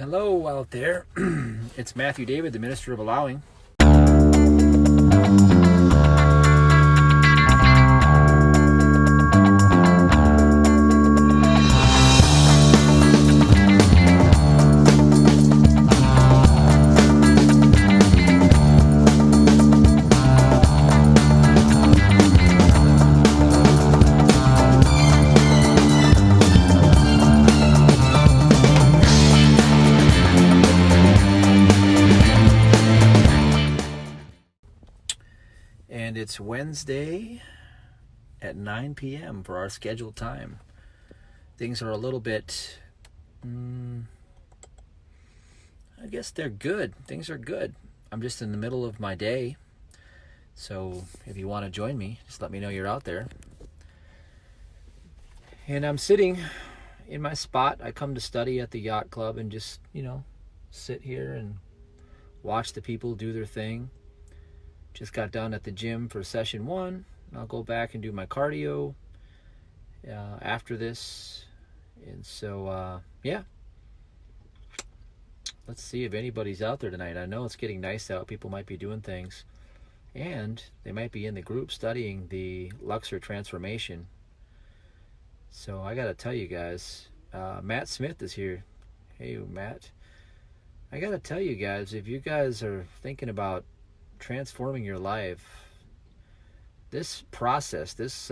Hello out there. It's Matthew David, the Minister of Allowing. And it's Wednesday at 9 p.m. for our scheduled time. Things are a little bit, I guess they're good. Things are good. I'm just in the middle of my day. So if you want to join me, just let me know you're out there. And I'm sitting in my spot. I come to study at the Yacht Club and just, sit here and watch the people do their thing. Just got done at the gym for session 1. I'll go back and do my cardio after this. And so, let's see if anybody's out there tonight. I know it's getting nice out. People might be doing things. And they might be in the group studying the Luxor transformation. So I got to tell you guys, Matt Smith is here. Hey, Matt. I got to tell you guys, if you guys are thinking about transforming your life, this process, this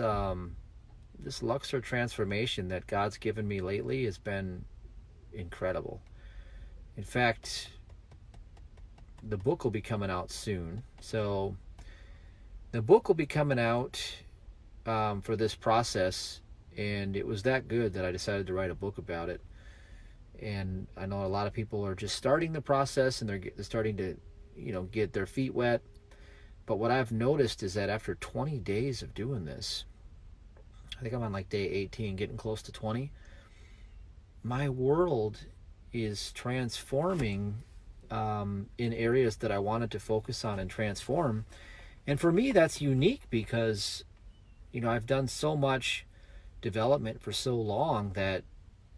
Luxor transformation that God's given me lately has been incredible. In fact, the book will be coming out soon. So the book will be coming out for this process, and it was that good that I decided to write a book about it. And I know a lot of people are just starting the process, and they're starting to get their feet wet. But what I've noticed is that after 20 days of doing this, I think I'm on like day 18, getting close to 20, my world is transforming in areas that I wanted to focus on and transform. And for me, that's unique because, I've done so much development for so long that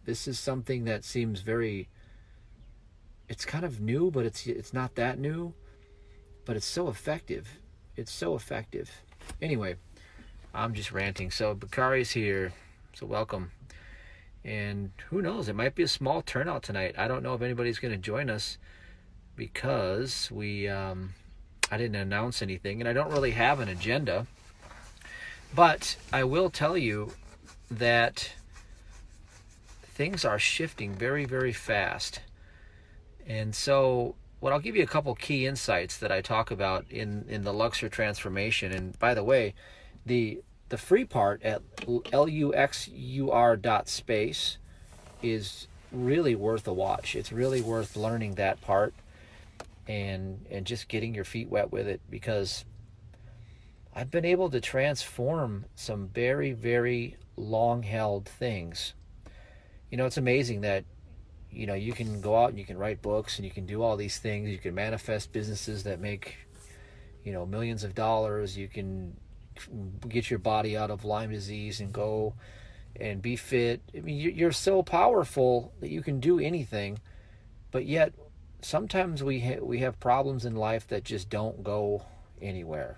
this is something that seems it's kind of new, but it's not that new, but it's so effective. It's so effective. Anyway, I'm just ranting. So Bakari's here, so welcome. And who knows, it might be a small turnout tonight. I don't know if anybody's going to join us because I didn't announce anything, and I don't really have an agenda. But I will tell you that things are shifting very, very fast. And so I'll give you a couple key insights that I talk about in the Luxor transformation. And by the way, the free part at luxur.space is really worth a watch. It's really worth learning that part and just getting your feet wet with it, because I've been able to transform some very, very long-held things. It's amazing that you can go out and you can write books and you can do all these things. You can manifest businesses that make, millions of dollars. You can get your body out of Lyme disease and go and be fit. I mean, you're so powerful that you can do anything, but yet sometimes we have problems in life that just don't go anywhere.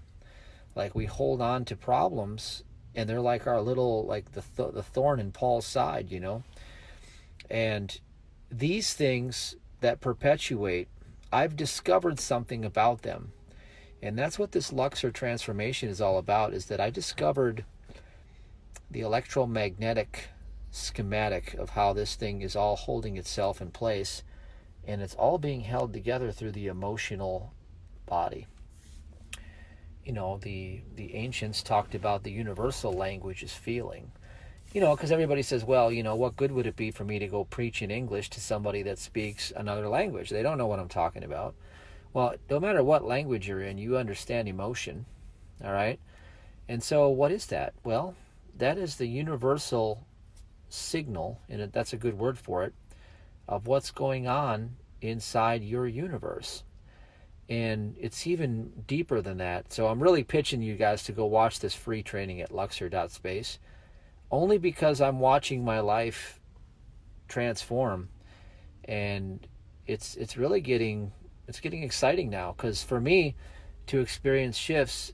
Like, we hold on to problems and they're like our little, like the thorn in Paul's side, And these things that perpetuate, I've discovered something about them. And that's what this Luxor transformation is all about, is that I discovered the electromagnetic schematic of how this thing is all holding itself in place. And it's all being held together through the emotional body. The ancients talked about the universal language as feeling. Because everybody says, well, what good would it be for me to go preach in English to somebody that speaks another language? They don't know what I'm talking about. Well, no matter what language you're in, you understand emotion, all right? And so what is that? Well, that is the universal signal, and that's a good word for it, of what's going on inside your universe. And it's even deeper than that. So I'm really pitching you guys to go watch this free training at luxur.space. Only because I'm watching my life transform, and it's really getting exciting now, because for me to experience shifts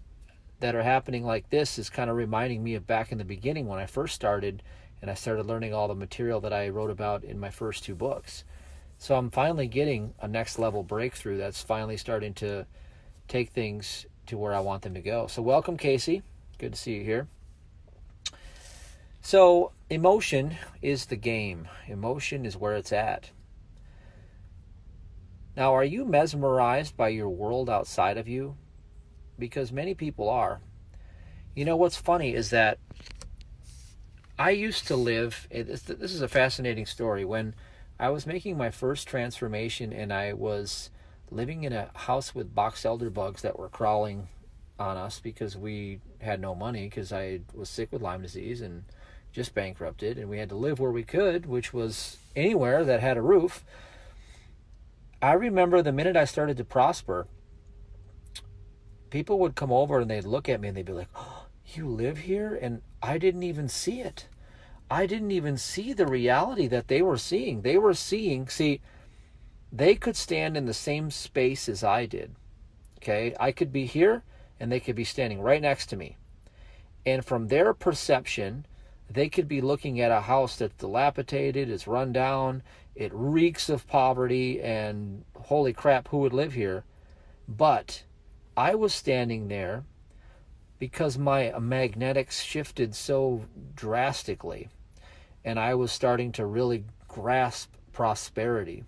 that are happening like this is kind of reminding me of back in the beginning when I first started and I started learning all the material that I wrote about in my first 2 books. So I'm finally getting a next level breakthrough that's finally starting to take things to where I want them to go. So welcome, Casey. Good to see you here. So emotion is the game. Emotion is where it's at. Now, are you mesmerized by your world outside of you? Because many people are. You know, what's funny is that I used to live, this is a fascinating story, when I was making my first transformation and I was living in a house with box elder bugs that were crawling on us because we had no money, because I was sick with Lyme disease and just bankrupted, and we had to live where we could, which was anywhere that had a roof. I remember the minute I started to prosper, people would come over and they'd look at me and they'd be like, "Oh, you live here?" And I didn't even see it. I didn't even see the reality that they were seeing. They were seeing, see, they could stand in the same space as I did. Okay, I could be here and they could be standing right next to me. And from their perception, they could be looking at a house that's dilapidated, it's run down, it reeks of poverty, and holy crap, who would live here? But I was standing there because my magnetics shifted so drastically, and I was starting to really grasp prosperity,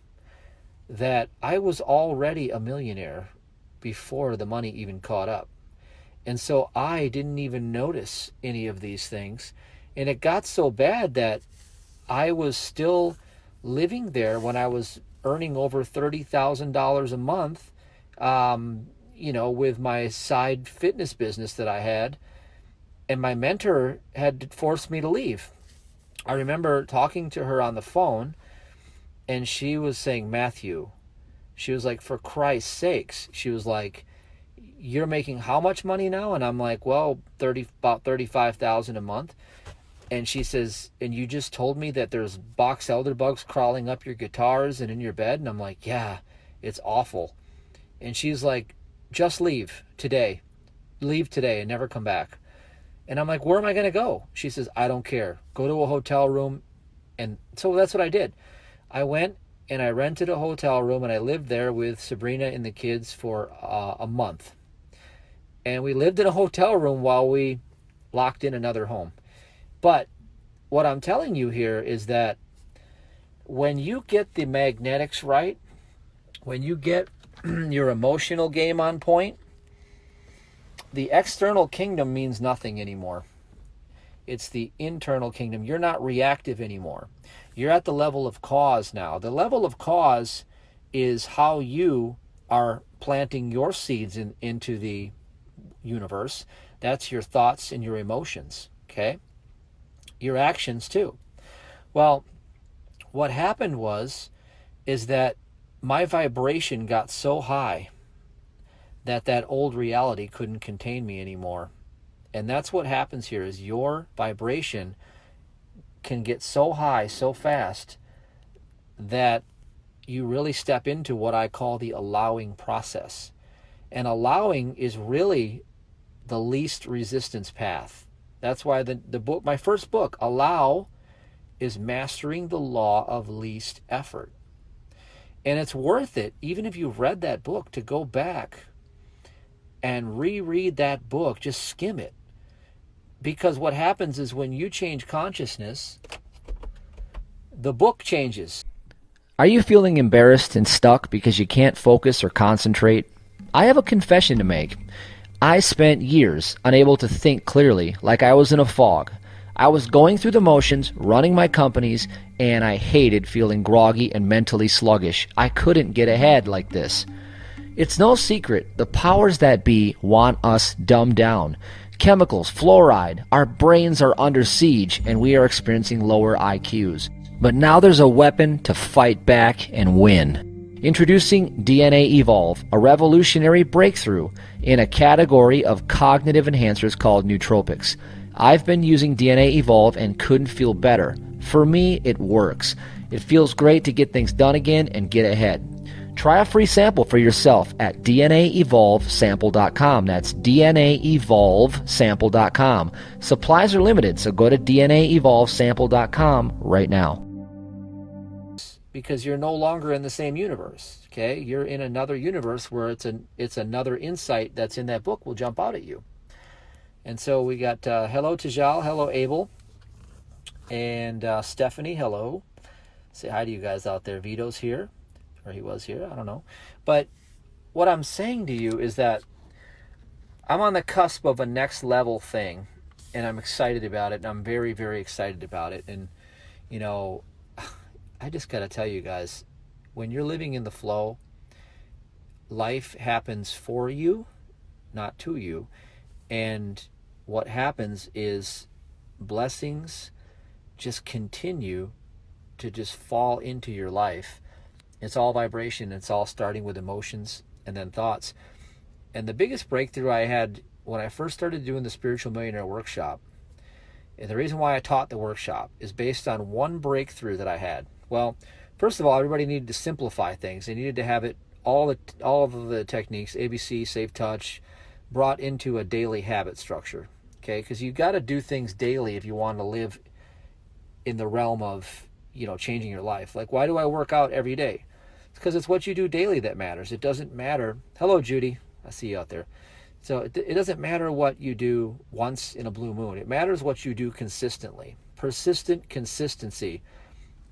that I was already a millionaire before the money even caught up. And so I didn't even notice any of these things. And it got so bad that I was still living there when I was earning over $30,000 a month, with my side fitness business that I had. And my mentor had forced me to leave. I remember talking to her on the phone, and she was saying, "Matthew," she was like, "for Christ's sakes," she was like, "you're making how much money now?" And I'm like, "Well, about $35,000 a month." And she says, "And you just told me that there's box elder bugs crawling up your guitars and in your bed?" And I'm like, "Yeah, it's awful." And she's like, "Just leave today. Leave today and never come back." And I'm like, "Where am I going to go?" She says, "I don't care. Go to a hotel room." And so that's what I did. I went and I rented a hotel room, and I lived there with Sabrina and the kids for a month. And we lived in a hotel room while we locked in another home. But what I'm telling you here is that when you get the magnetics right, when you get your emotional game on point, the external kingdom means nothing anymore. It's the internal kingdom. You're not reactive anymore. You're at the level of cause now. The level of cause is how you are planting your seeds into the universe. That's your thoughts and your emotions, okay? Your actions too. Well, what happened is that my vibration got so high that old reality couldn't contain me anymore. And that's what happens here, is your vibration can get so high so fast that you really step into what I call the allowing process. And allowing is really the least resistance path. That's why the book, my first book, Allow, is mastering the law of least effort. And it's worth it, even if you've read that book, to go back and reread that book. Just skim it. Because what happens is when you change consciousness, the book changes. Are you feeling embarrassed and stuck because you can't focus or concentrate? I have a confession to make. I spent years unable to think clearly, like I was in a fog. I was going through the motions, running my companies, and I hated feeling groggy and mentally sluggish. I couldn't get ahead like this. It's no secret, the powers that be want us dumbed down. Chemicals, fluoride, our brains are under siege, and we are experiencing lower IQs. But now there's a weapon to fight back and win. Introducing DNA Evolve, a revolutionary breakthrough in a category of cognitive enhancers called nootropics. I've been using DNA Evolve and couldn't feel better. For me, it works. It feels great to get things done again and get ahead. Try a free sample for yourself at DNAevolvesample.com. That's DNAevolvesample.com. Supplies are limited, so go to DNAevolvesample.com right now. Because you're no longer in the same universe, okay? You're in another universe where it's another insight that's in that book will jump out at you. And so we got hello Tajal, hello Abel, and Stephanie, hello. Say hi to you guys out there. Vito's here, or he was here, I don't know. But what I'm saying to you is that I'm on the cusp of a next level thing, and I'm excited about it, and I'm very, very excited about it. And, you know, I just got to tell you guys, when you're living in the flow, life happens for you, not to you. And what happens is blessings just continue to just fall into your life. It's all vibration. It's all starting with emotions and then thoughts. And the biggest breakthrough I had when I first started doing the Spiritual Millionaire Workshop, and the reason why I taught the workshop is based on one breakthrough that I had. Well, first of all, everybody needed to simplify things. They needed to have it all of the techniques, ABC, Safe Touch, brought into a daily habit structure. Okay, because you got to do things daily if you want to live in the realm of, you know, changing your life. Like, why do I work out every day? It's because it's what you do daily that matters. It doesn't matter. Hello, Judy. I see you out there. So it doesn't matter what you do once in a blue moon. It matters what you do consistently. Persistent consistency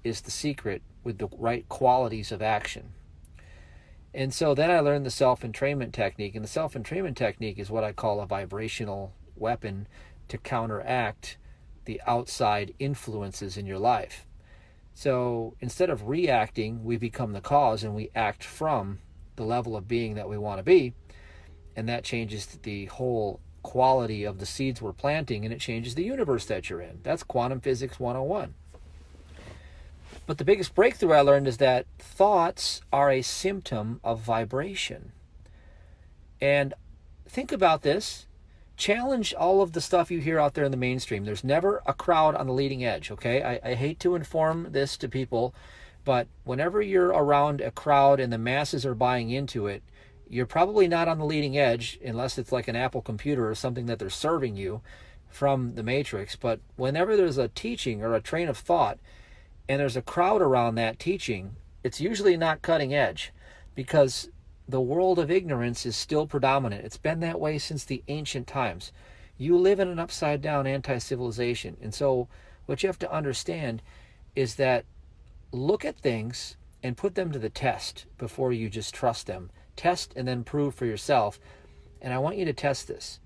is the secret with the right qualities of action. And so then I learned the self-entrainment technique. And the self-entrainment technique is what I call a vibrational weapon to counteract the outside influences in your life. So instead of reacting, we become the cause and we act from the level of being that we want to be. And that changes the whole quality of the seeds we're planting, and it changes the universe that you're in. That's quantum physics 101. But the biggest breakthrough I learned is that thoughts are a symptom of vibration. And think about this. Challenge all of the stuff you hear out there in the mainstream. There's never a crowd on the leading edge, okay? I hate to inform this to people, but whenever you're around a crowd and the masses are buying into it, you're probably not on the leading edge unless it's like an Apple computer or something that they're serving you from the Matrix. But whenever there's a teaching or a train of thought and there's a crowd around that teaching, it's usually not cutting edge because the world of ignorance is still predominant. It's been that way since the ancient times. You live in an upside down anti-civilization. And so what you have to understand is that look at things and put them to the test before you just trust them. Test and then prove for yourself. And I want you to test this.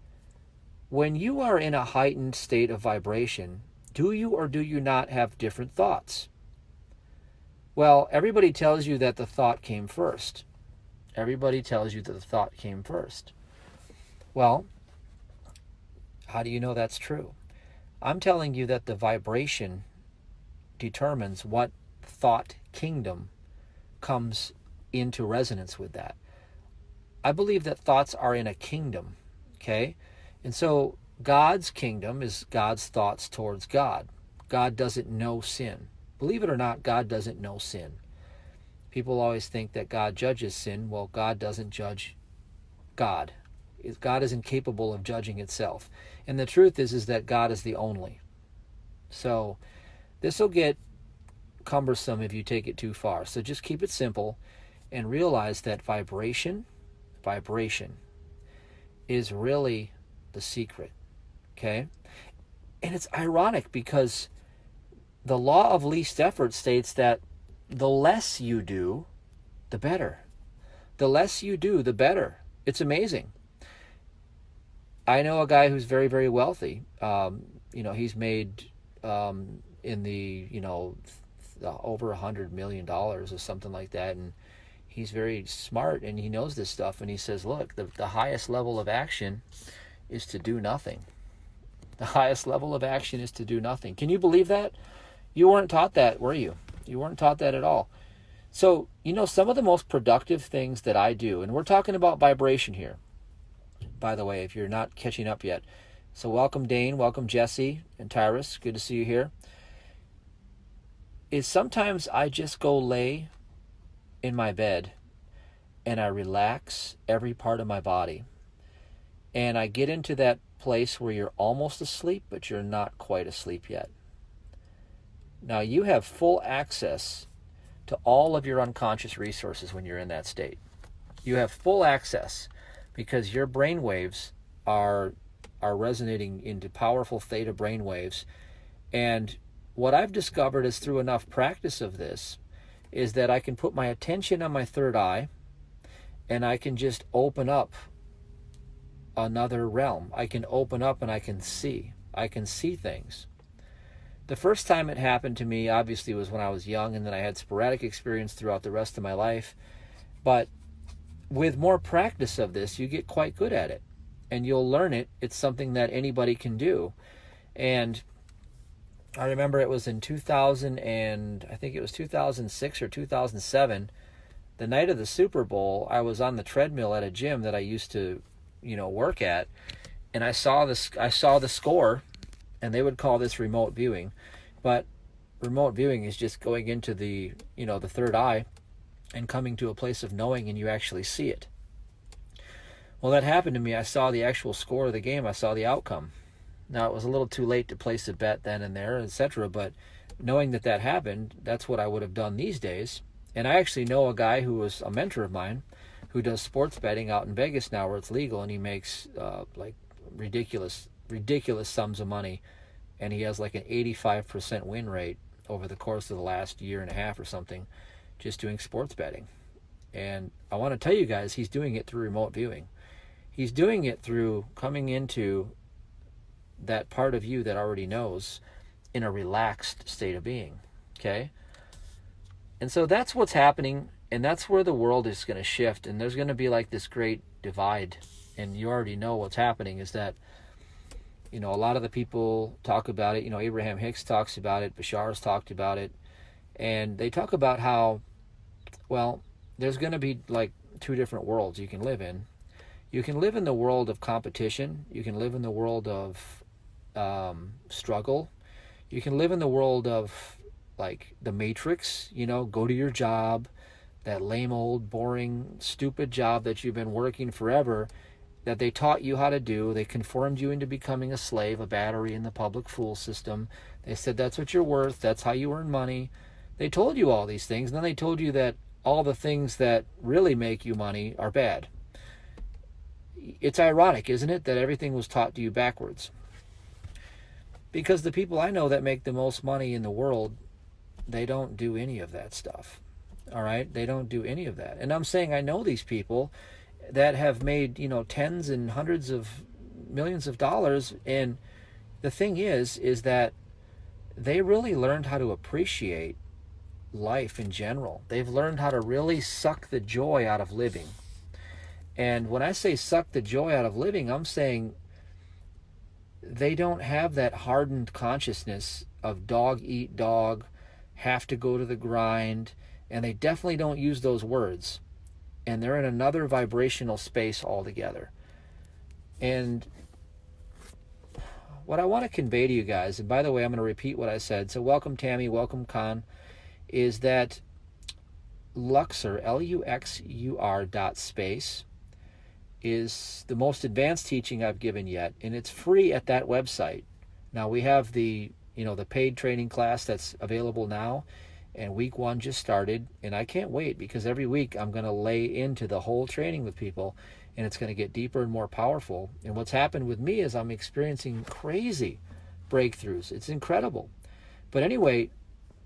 When you are in a heightened state of vibration, do you or do you not have different thoughts? Well, everybody tells you that the thought came first. Everybody tells you that the thought came first. Well, how do you know that's true? I'm telling you that the vibration determines what thought kingdom comes into resonance with that. I believe that thoughts are in a kingdom, okay? And so God's kingdom is God's thoughts towards God. God doesn't know sin. Believe it or not, God doesn't know sin. People always think that God judges sin. Well, God doesn't judge God. God is incapable of judging itself. And the truth is that God is the only. So this will get cumbersome if you take it too far. So just keep it simple and realize that vibration is really the secret. Okay? And it's ironic because the law of least effort states that the less you do, the better. The less you do, the better. It's amazing. I know a guy who's very, very wealthy. He's made in the, over $100 million or something like that. And he's very smart and he knows this stuff. And he says, look, the highest level of action is to do nothing. The highest level of action is to do nothing. Can you believe that? You weren't taught that, were you? You weren't taught that at all. So, some of the most productive things that I do, and we're talking about vibration here, by the way, if you're not catching up yet. So welcome Dane, welcome Jesse and Tyrus, good to see you here. Is sometimes I just go lay in my bed and I relax every part of my body. And I get into that place where you're almost asleep, but you're not quite asleep yet. Now, you have full access to all of your unconscious resources when you're in that state. You have full access because your brain waves are resonating into powerful theta brain waves. And what I've discovered is through enough practice of this is that I can put my attention on my third eye and I can just open up another realm. I can open up and I can see. I can see things. The first time it happened to me, obviously, was when I was young, and then I had sporadic experience throughout the rest of my life. But with more practice of this, you get quite good at it, and you'll learn it. It's something that anybody can do. And I remember it was in 2000, and I think it was 2006 or 2007, the night of the Super Bowl. I was on the treadmill at a gym that I used to, work at, and I saw the score, and they would call this remote viewing, but remote viewing is just going into the third eye and coming to a place of knowing, and you actually see it. Well, that happened to me. I saw the actual score of the game. I saw the outcome. Now, it was a little too late to place a bet then and there, etc., but knowing that happened, that's what I would have done these days. And I actually know a guy who was a mentor of mine who does sports betting out in Vegas now where it's legal, and he makes like ridiculous sums of money, and he has like an 85% win rate over the course of the last year and a half or something just doing sports betting. And I want to tell you guys, he's doing it through remote viewing. He's doing it through coming into that part of you that already knows in a relaxed state of being. Okay? And so that's what's happening, and that's where the world is going to shift, and there's going to be like this great divide. And you already know what's happening is that, a lot of the people talk about it. Abraham Hicks talks about it. Bashar's talked about it. And they talk about how, well, there's going to be like two different worlds you can live in. You can live in the world of competition. You can live in the world of struggle. You can live in the world of like the Matrix, go to your job, that lame old, boring, stupid job that you've been working forever, that they taught you how to do. They conformed you into becoming a slave, a battery in the public fool system. They said that's what you're worth. That's how you earn money. They told you all these things, and then they told you that all the things that really make you money are bad. It's ironic, isn't it, that everything was taught to you backwards? Because the people I know that make the most money in the world, they don't do any of that stuff. All right? They don't do any of that. And I'm saying I know these people that have made, tens and hundreds of millions of dollars. And the thing is that they really learned how to appreciate life in general. They've learned how to really suck the joy out of living. And when I say suck the joy out of living, I'm saying they don't have that hardened consciousness of dog eat dog, have to go to the grind, and they definitely don't use those words. And they're in another vibrational space altogether. And what I want to convey to you guys, and by the way, I'm going to repeat what I said. So welcome, Tammy. Welcome, Khan. Is that Luxor, LUXUR.space, is the most advanced teaching I've given yet. And it's free at that website. Now, we have the paid training class that's available now. And week 1 just started, and I can't wait because every week I'm going to lay into the whole training with people, and it's going to get deeper and more powerful. And what's happened with me is I'm experiencing crazy breakthroughs. It's incredible. But anyway,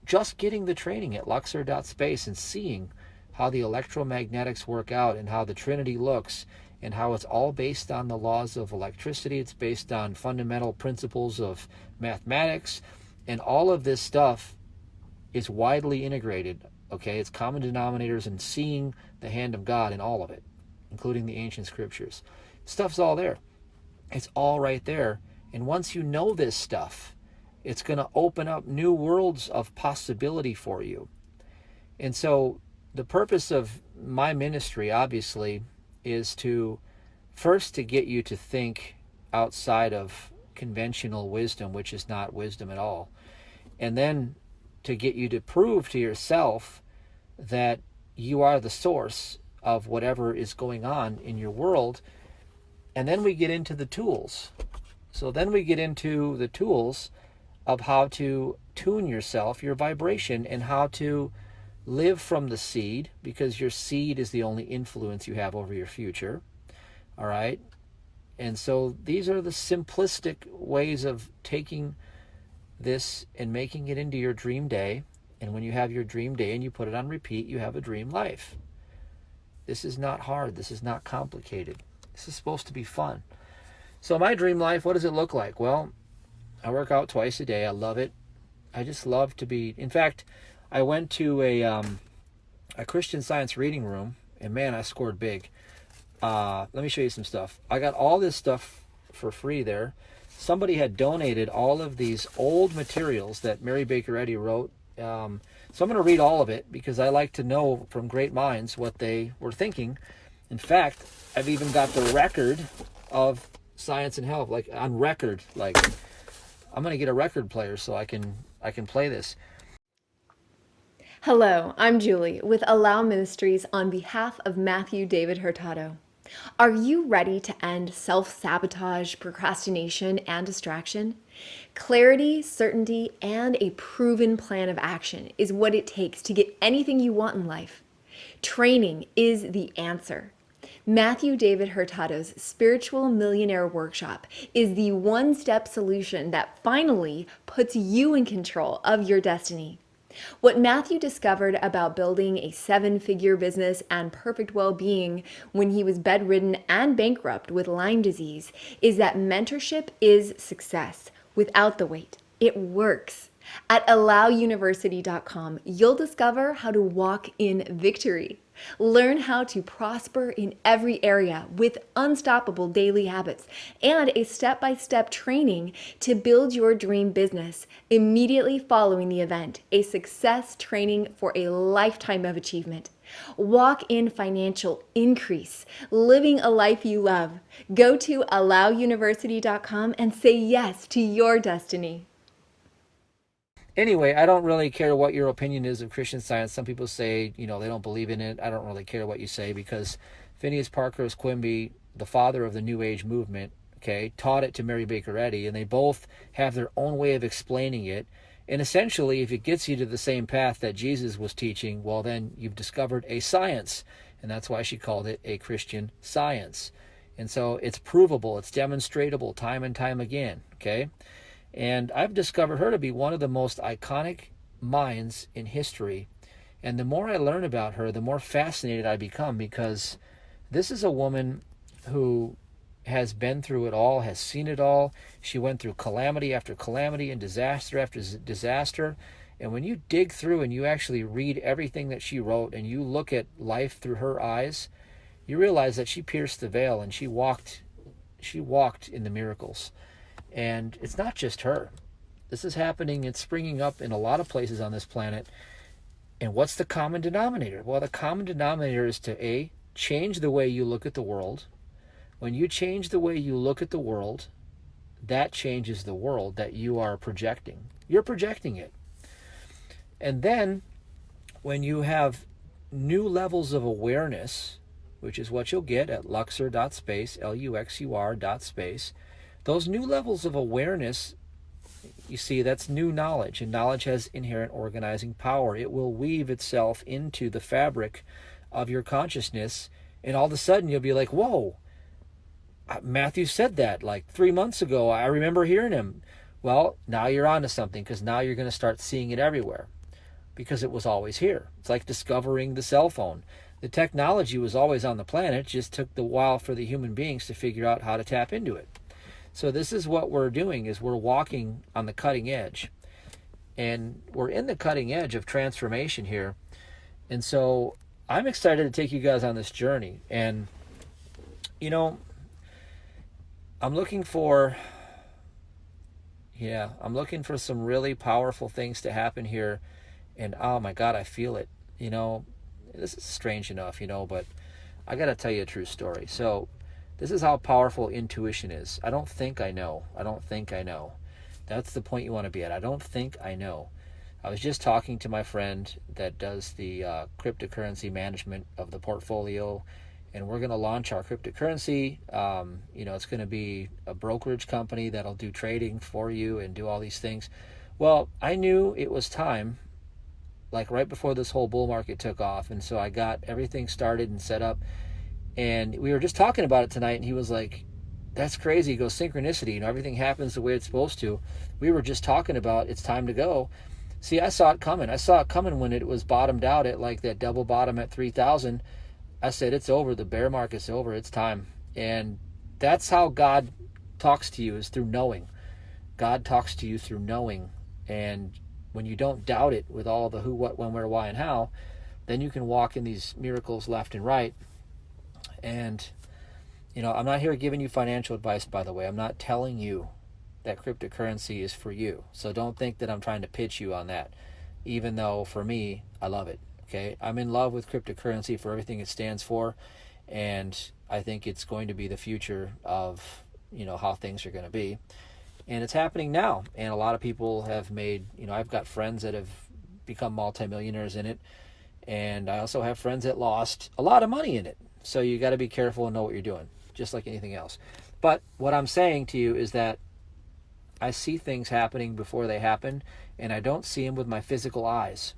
just getting the training at Luxor.space and seeing how the electromagnetics work out and how the Trinity looks and how it's all based on the laws of electricity. It's based on fundamental principles of mathematics, and all of this stuff is widely integrated, okay? It's common denominators and seeing the hand of God in all of it, including the ancient scriptures. Stuff's all there. It's all right there. And once you know this stuff, it's going to open up new worlds of possibility for you. And so the purpose of my ministry, obviously, is to first to get you to think outside of conventional wisdom, which is not wisdom at all. And then to get you to prove to yourself that you are the source of whatever is going on in your world. And then we get into the tools. So then we get into the tools of how to tune yourself, your vibration, and how to live from the seed, because your seed is the only influence you have over your future. All right? And so these are the simplistic ways of taking this and making it into your dream day. And when you have your dream day and you put it on repeat, you have a dream life. This is not hard. This is not complicated. This is supposed to be fun. So my dream life, what does it look like? Well, I work out twice a day. I love it. I just love to be... In fact, I went to a Christian Science reading room, and man, I scored big. Let me show you some stuff. I got all this stuff for free there. Somebody had donated all of these old materials that Mary Baker Eddy wrote. So I'm going to read all of it because I like to know from great minds what they were thinking. In fact, I've even got the record of Science and Health, like on record. Like, I'm going to get a record player so I can play this. Hello, I'm Julie with Allow Ministries on behalf of Matthew David Hurtado. Are you ready to end self-sabotage, procrastination, and distraction? Clarity, certainty, and a proven plan of action is what it takes to get anything you want in life. Training is the answer. Matthew David Hurtado's Spiritual Millionaire Workshop is the one-step solution that finally puts you in control of your destiny. What Matthew discovered about building a 7-figure business and perfect well-being when he was bedridden and bankrupt with Lyme disease is that mentorship is success without the wait. It works. At allowuniversity.com, you'll discover how to walk in victory. Learn how to prosper in every area with unstoppable daily habits and a step-by-step training to build your dream business immediately following the event, a success training for a lifetime of achievement. Walk in financial increase, living a life you love. Go to allowuniversity.com and say yes to your destiny. Anyway, I don't really care what your opinion is of Christian Science. Some people say, they don't believe in it. I don't really care what you say because Phineas Parkhurst Quimby, the father of the New Age movement, taught it to Mary Baker Eddy, and they both have their own way of explaining it. And essentially, if it gets you to the same path that Jesus was teaching, well, then you've discovered a science. And that's why she called it a Christian Science. And so it's provable, it's demonstratable time and time again, And I've discovered her to be one of the most iconic minds in history. And the more I learn about her, the more fascinated I become, because this is a woman who has been through it all, has seen it all. She went through calamity after calamity and disaster after disaster. And when you dig through and you actually read everything that she wrote and you look at life through her eyes, you realize that she pierced the veil and she walked in the miracles. And it's not just her. This is happening, it's springing up in a lot of places on this planet. And what's the common denominator? Well, the common denominator is to change the way you look at the world. When you change the way you look at the world, that changes the world that you are projecting. You're projecting it. And then when you have new levels of awareness, which is what you'll get at luxor.space, luxur.space, those new levels of awareness, you see, that's new knowledge, and knowledge has inherent organizing power. It will weave itself into the fabric of your consciousness, and all of a sudden you'll be like, whoa, Matthew said that like 3 months ago. I remember hearing him. Well, now you're onto something, because now you're going to start seeing it everywhere, because it was always here. It's like discovering the cell phone. The technology was always on the planet, it just took the while for the human beings to figure out how to tap into it. So this is what we're doing, is we're walking on the cutting edge. And we're in the cutting edge of transformation here. And so I'm excited to take you guys on this journey. And, I'm looking for some really powerful things to happen here. And oh my God, I feel it. This is strange enough, but I got to tell you a true story. So this is how powerful intuition is. I don't think I know. That's the point you want to be at. I don't think I know. I was just talking to my friend that does the cryptocurrency management of the portfolio, and we're going to launch our cryptocurrency. It's going to be a brokerage company that'll do trading for you and do all these things. Well, I knew it was time, like right before this whole bull market took off, and so I got everything started and set up. And we were just talking about it tonight, and he was like, that's crazy. He goes, synchronicity, everything happens the way it's supposed to. We were just talking about it's time to go. See, I saw it coming. I saw it coming when it was bottomed out at like that double bottom at 3,000. I said, it's over. The bear market's over. It's time. And that's how God talks to you, is through knowing. God talks to you through knowing. And when you don't doubt it with all the who, what, when, where, why, and how, then you can walk in these miracles left and right. And, I'm not here giving you financial advice, by the way. I'm not telling you that cryptocurrency is for you. So don't think that I'm trying to pitch you on that, even though for me, I love it. Okay, I'm in love with cryptocurrency for everything it stands for, and I think it's going to be the future of how things are going to be, and it's happening now. And a lot of people have made, I've got friends that have become multimillionaires in it, and I also have friends that lost a lot of money in it. So you got to be careful and know what you're doing, just like anything else. But what I'm saying to you is that I see things happening before they happen, and I don't see them with my physical eyes.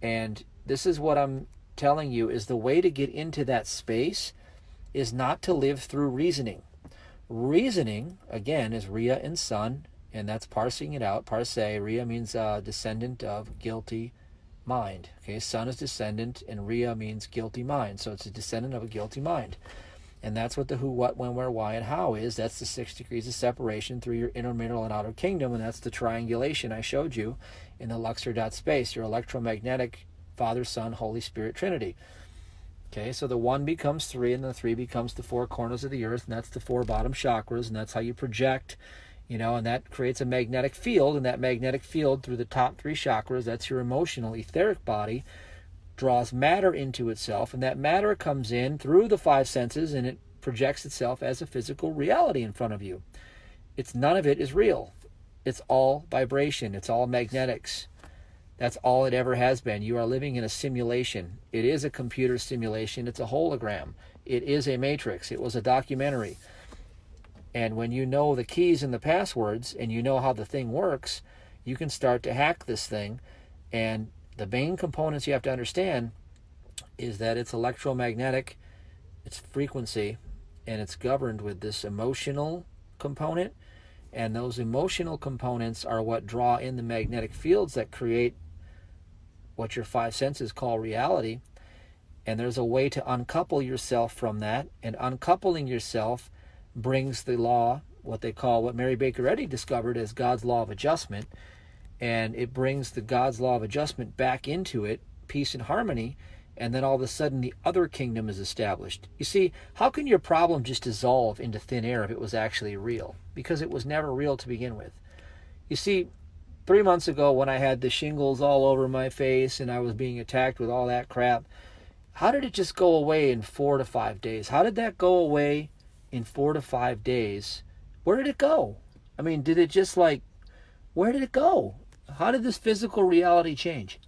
And this is what I'm telling you, is the way to get into that space is not to live through reasoning. Reasoning, again, is Rhea and Sun, and that's parsing it out. Parse, Rhea means descendant of guilty mind. Okay, Sun is descendant, and Rhea means guilty mind. So it's a descendant of a guilty mind. And that's what the who, what, when, where, why, and how is. That's the 6 degrees of separation through your inner, middle, and outer kingdom. And that's the triangulation I showed you in the Luxor dot space, your electromagnetic Father, Son, Holy Spirit, Trinity. Okay, so the 1 becomes 3, and the 3 becomes the 4 corners of the earth, and that's the 4 bottom chakras, and that's how you project, and that creates a magnetic field, and that magnetic field through the top 3 chakras, that's your emotional, etheric body, draws matter into itself, and that matter comes in through the 5 senses, and it projects itself as a physical reality in front of you. None of it is real. It's all vibration. It's all magnetics. That's all it ever has been. You are living in a simulation. It is a computer simulation. It's a hologram. It is a matrix. It was a documentary. And when you know the keys and the passwords, and you know how the thing works, you can start to hack this thing. And the main components you have to understand is that it's electromagnetic, it's frequency, and it's governed with this emotional component. And those emotional components are what draw in the magnetic fields that create what your 5 senses call reality. And there's a way to uncouple yourself from that. And uncoupling yourself brings the law, what Mary Baker Eddy discovered as God's law of adjustment. And it brings the God's law of adjustment back into it, peace and harmony, and then all of a sudden the other kingdom is established. You see, how can your problem just dissolve into thin air if it was actually real? Because it was never real to begin with. You see, 3 months ago when I had the shingles all over my face and I was being attacked with all that crap, how did it just go away in 4 to 5 days? How did that go away in 4 to 5 days? Where did it go? I mean, did it just where did it go? How did this physical reality change?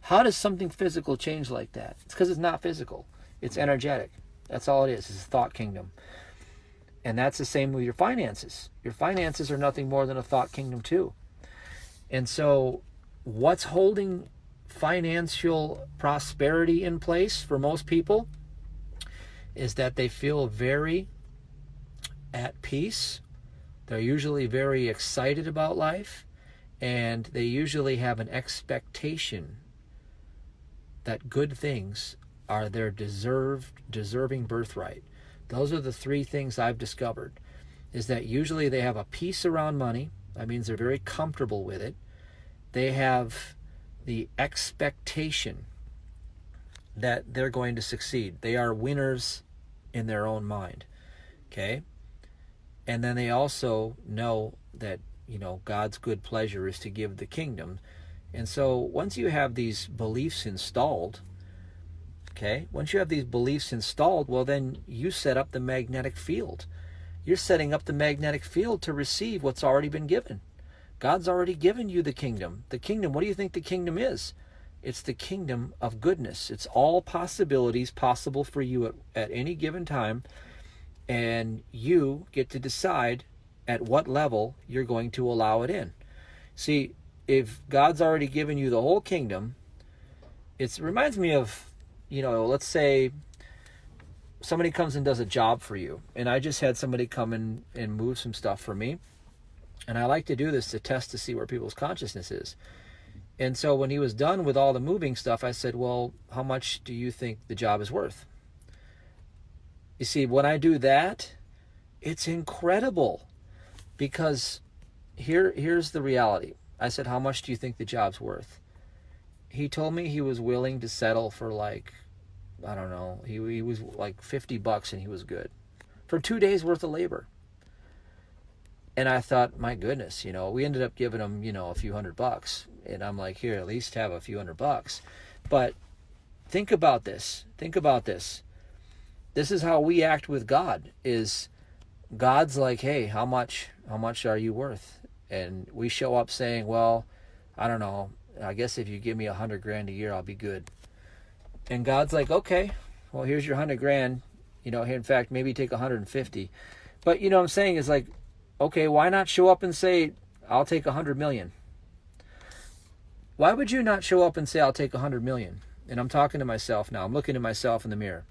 How does something physical change like that? It's because it's not physical. It's energetic. That's all it is. It's a thought kingdom. And that's the same with your finances. Your finances are nothing more than a thought kingdom too. And so what's holding financial prosperity in place for most people is that they feel very at peace. They're usually very excited about life. And they usually have an expectation that good things are their deserving birthright. Those are the 3 things I've discovered, is that usually they have a peace around money. That means they're very comfortable with it. They have the expectation that they're going to succeed. They are winners in their own mind. Okay? And then they also know that God's good pleasure is to give the kingdom. And so once you have these beliefs installed, well, then you set up the magnetic field. You're setting up the magnetic field to receive what's already been given. God's already given you the kingdom. The kingdom, what do you think the kingdom is? It's the kingdom of goodness. It's all possibilities possible for you at any given time, and you get to decide at what level you're going to allow it in. See, if God's already given you the whole kingdom, it reminds me of, let's say somebody comes and does a job for you, and I just had somebody come in and move some stuff for me, and I like to do this to test to see where people's consciousness is. And so when he was done with all the moving stuff, I said, well, how much do you think the job is worth? You see, when I do that, it's incredible, because here's the reality. I said, how much do you think the job's worth? He told me he was willing to settle for like, I don't know, he was like $50 and he was good for 2 days worth of labor. And I thought, my goodness, we ended up giving him, a few $100. And I'm like, here, at least have a few $100. But think about this. Think about this. This is how we act with God. Is God's like, hey, how much are you worth? And we show up saying, well, I don't know, I guess if you give me $100,000 a year, I'll be good. And God's like, okay, well, here's your $100,000. Here, in fact, maybe take 150. But what I'm saying is like, okay, why not show up and say, I'll take 100 million? Why would you not show up and say, I'll take 100 million? And I'm talking to myself now. I'm looking at myself in the mirror.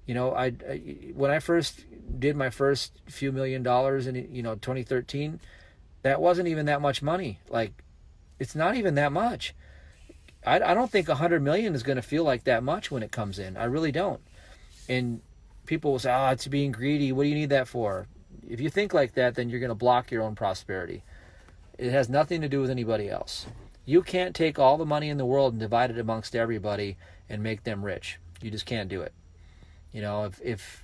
When I first did my first few $1 million in 2013, that wasn't even that much money. Like, it's not even that much. I don't think 100 million is going to feel like that much when it comes in. I really don't. And people will say, it's being greedy. What do you need that for? If you think like that, then you're going to block your own prosperity. It has nothing to do with anybody else. You can't take all the money in the world and divide it amongst everybody and make them rich. You just can't do it. If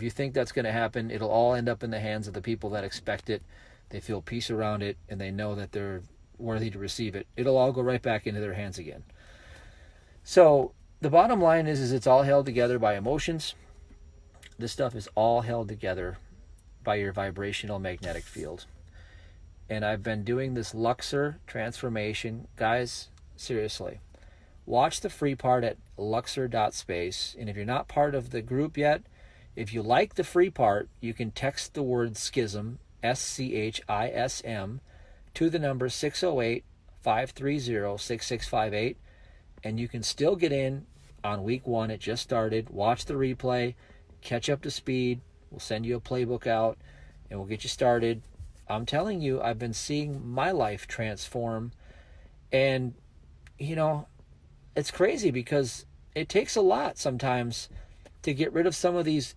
you think that's going to happen, it'll all end up in the hands of the people that expect it. They feel peace around it, and they know that they're worthy to receive it. It'll all go right back into their hands again. So the bottom line is it's all held together by emotions. This stuff is all held together by your vibrational magnetic field. And I've been doing this Luxor transformation. Guys, seriously, watch the free part at luxor.space. And if you're not part of the group yet, if you like the free part, you can text the word schism, SCHISM, to the number 608-530-6658. And you can still get in on week 1. It just started. Watch the replay. Catch up to speed. We'll send you a playbook out, and we'll get you started. I'm telling you, I've been seeing my life transform. And, it's crazy because it takes a lot sometimes to get rid of some of these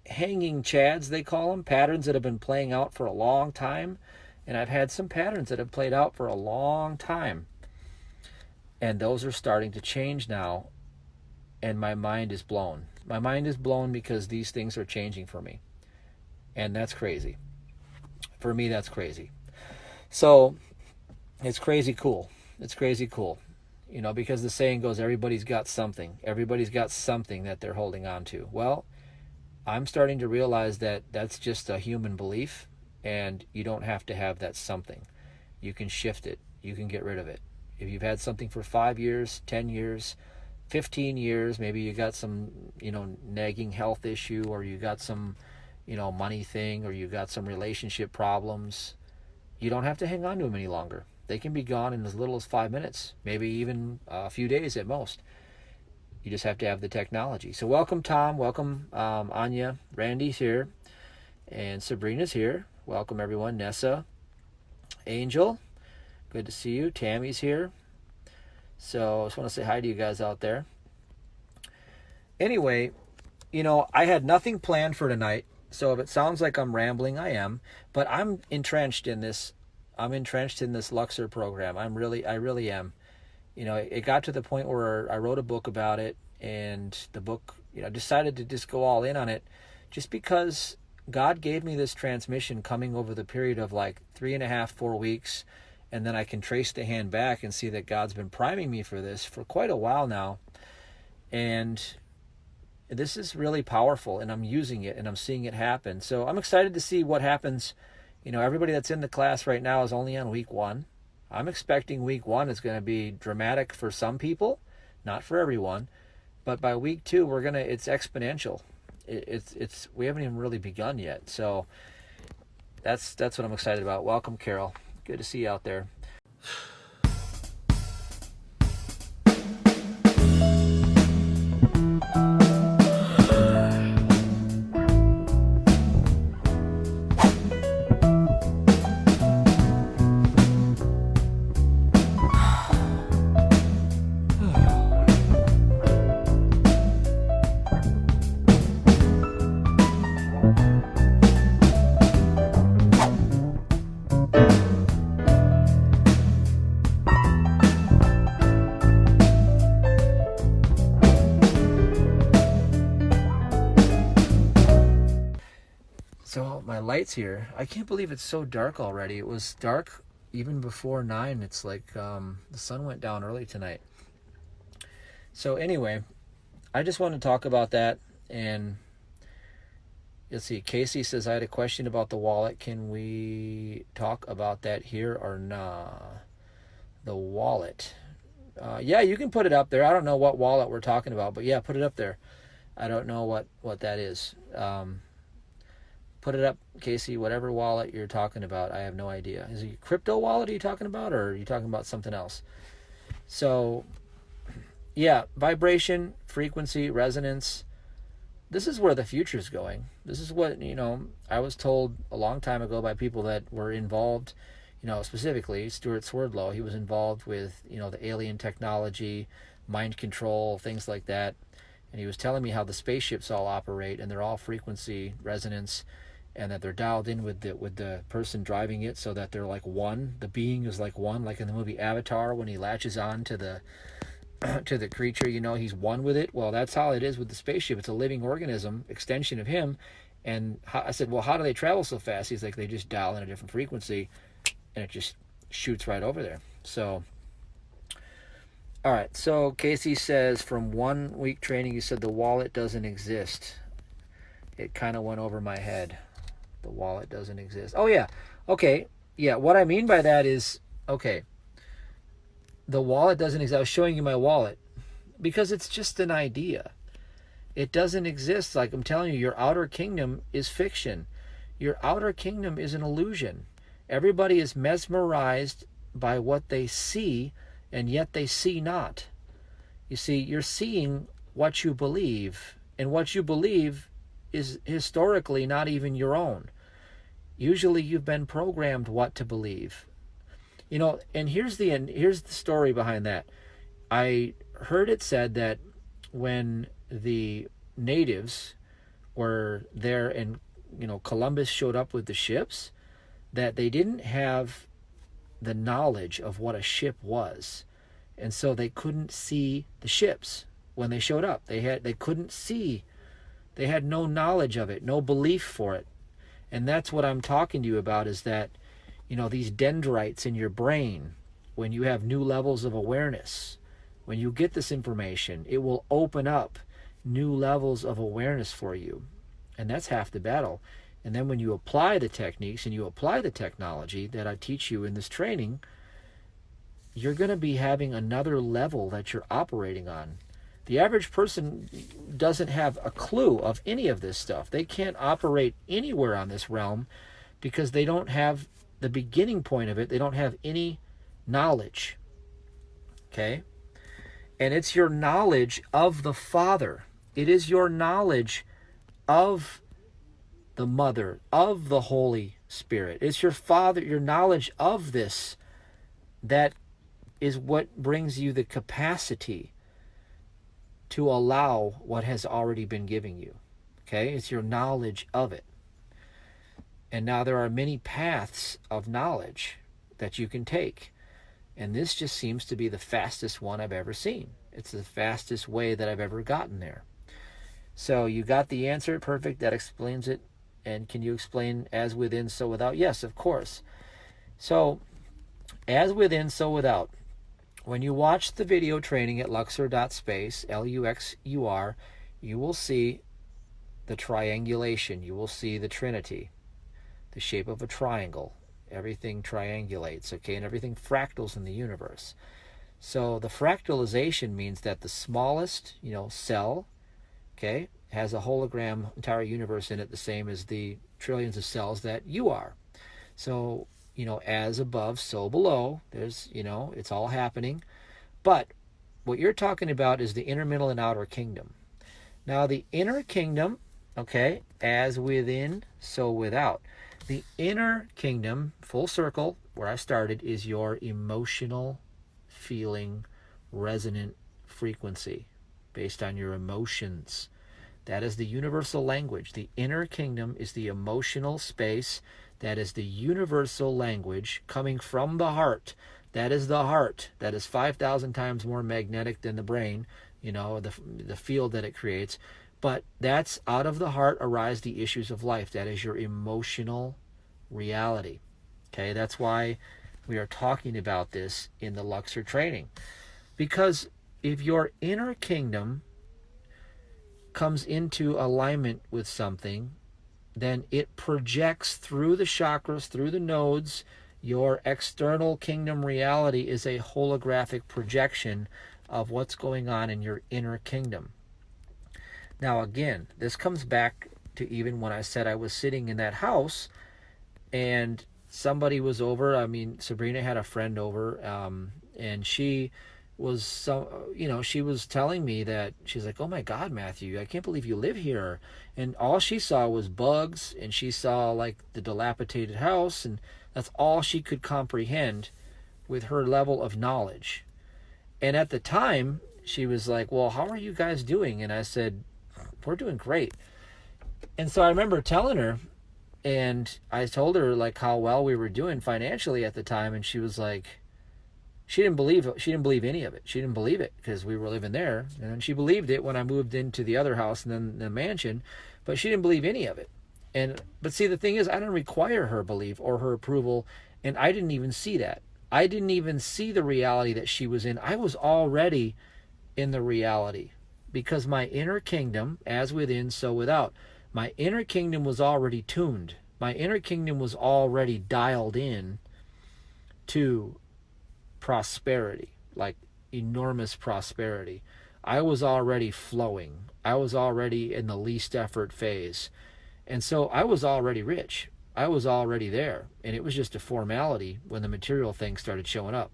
hanging chads, they call them, patterns that have been playing out for a long time. And I've had some patterns that have played out for a long time. And those are starting to change now. And my mind is blown. My mind is blown because these things are changing for me. And that's crazy. For me, that's crazy. So it's crazy cool. It's crazy cool. Because the saying goes, everybody's got something. Everybody's got something that they're holding on to. Well, I'm starting to realize that that's just a human belief, and you don't have to have that something. You can shift it. You can get rid of it. If you've had something for 5 years, 10 years, 15 years, maybe you got some, nagging health issue, or you got some, money thing, or you got some relationship problems, you don't have to hang on to them any longer. They can be gone in as little as 5 minutes, maybe even a few days at most. You just have to have the technology. So welcome, Tom. Welcome, Anya. Randy's here. And Sabrina's here. Welcome, everyone. Nessa. Angel. Good to see you. Tammy's here. So I just want to say hi to you guys out there. Anyway, I had nothing planned for tonight. So if it sounds like I'm rambling, I am. But I'm entrenched in this. I'm entrenched in this Luxor program. I really am. It got to the point where I wrote a book about it, and the book, decided to just go all in on it, just because God gave me this transmission coming over the period of like 3.5, 4 weeks. And then I can trace the hand back and see that God's been priming me for this for quite a while now. And this is really powerful, and I'm using it, and I'm seeing it happen. So I'm excited to see what happens You know, everybody that's in the class right now is only on week 1. I'm expecting week 1 is going to be dramatic for some people, not for everyone. But by week 2, it's exponential. We haven't even really begun yet. So that's what I'm excited about. Welcome, Carol. Good to see you out there. So my lights here, I can't believe it's so dark already. It was dark even before 9. It's like the sun went down early tonight. So anyway, I just want to talk about that. And let's see, Casey says, I had a question about the wallet. Can we talk about that here or nah? The wallet. Yeah, you can put it up there. I don't know what wallet we're talking about, but yeah, put it up there. I don't know what that is. Put it up, Casey, whatever wallet you're talking about. I have no idea. Is it a crypto wallet are you talking about, or are you talking about something else? So, yeah, vibration, frequency, resonance. This is where the future is going. This is what, I was told a long time ago by people that were involved, specifically Stuart Swerdlow. He was involved with, the alien technology, mind control, things like that. And he was telling me how the spaceships all operate, and they're all frequency, resonance, and that they're dialed in with the person driving it, so that they're like one. The being is like one, like in the movie Avatar when he latches on to the to the creature, he's one with it. Well, that's how it is with the spaceship. It's a living organism, extension of him. And I said, well, how do they travel so fast? He's like, they just dial in a different frequency, and it just shoots right over there. So, all right. So Casey says, from 1 week training, you said the wallet doesn't exist. It kind of went over my head. The wallet doesn't exist. Oh, yeah. Okay. Yeah, what I mean by that is, okay, the wallet doesn't exist. I was showing you my wallet because it's just an idea. It doesn't exist. Like I'm telling you, your outer kingdom is fiction. Your outer kingdom is an illusion. Everybody is mesmerized by what they see, and yet they see not. You see, you're seeing what you believe, and what you believe is historically not even your own. Usually you've been programmed what to believe. And here's the story behind that. I heard it said that when the natives were there and Columbus showed up with the ships, that they didn't have the knowledge of what a ship was, and so they couldn't see the ships when they showed up. They couldn't see. They had no knowledge of it, no belief for it. And that's what I'm talking to you about, is that these dendrites in your brain, when you have new levels of awareness, when you get this information, it will open up new levels of awareness for you. And that's half the battle. And then when you apply the techniques and you apply the technology that I teach you in this training, you're going to be having another level that you're operating on. The average person doesn't have a clue of any of this stuff. They can't operate anywhere on this realm because they don't have the beginning point of it. They don't have any knowledge. Okay? And it's your knowledge of the Father. It is your knowledge of the Mother, of the Holy Spirit. It's your Father, your knowledge of this that is what brings you the capacity to allow what has already been given you. Okay? It's your knowledge of it. And now there are many paths of knowledge that you can take. And this just seems to be the fastest one I've ever seen. It's the fastest way that I've ever gotten there. So you got the answer. Perfect. That explains it. And can you explain as within, so without? Yes, of course. So as within, so without. When you watch the video training at luxor.space, Luxur, you will see the triangulation. You will see the Trinity. the shape of a triangle. Everything triangulates, okay, and everything fractals in the universe. So the fractalization means that the smallest, cell, okay, has a hologram entire universe in it, the same as the trillions of cells that you are. So, as above, so below. There's, it's all happening. But what you're talking about is the inner, middle, and outer kingdom. Now, the inner kingdom, okay, as within, so without. The inner kingdom, full circle, where I started, is your emotional feeling resonant frequency based on your emotions. That is the universal language. The inner kingdom is the emotional space. That is the universal language coming from the heart. That is the heart. That is 5,000 times more magnetic than the brain, the field that it creates. But that's out of the heart arise the issues of life. That is your emotional reality. Okay, that's why we are talking about this in the Luxor training. Because if your inner kingdom comes into alignment with something, then it projects through the chakras, through the nodes. Your external kingdom reality is a holographic projection of what's going on in your inner kingdom. Now again, this comes back to even when I said I was sitting in that house and somebody was over. I mean, Sabrina had a friend over, and she was she was telling me that she's like, oh my God, Matthew, I can't believe you live here. And all she saw was bugs, and she saw like the dilapidated house, and that's all she could comprehend with her level of knowledge. And at the time, she was like, well, how are you guys doing? And I said, we're doing great. And so I remember telling her, and I told her like how well we were doing financially at the time, and she was like, she didn't believe any of it. She didn't believe it because we were living there, and then she believed it when I moved into the other house and then the mansion, but she didn't believe any of it. But see, the thing is, I didn't require her belief or her approval, and I didn't even see that. I didn't even see the reality that she was in. I was already in the reality because my inner kingdom, as within, so without. My inner kingdom was already tuned. My inner kingdom was already dialed in to prosperity, like enormous prosperity. I was already flowing. I was already in the least effort phase. And so I was already rich. I was already there. And it was just a formality when the material things started showing up.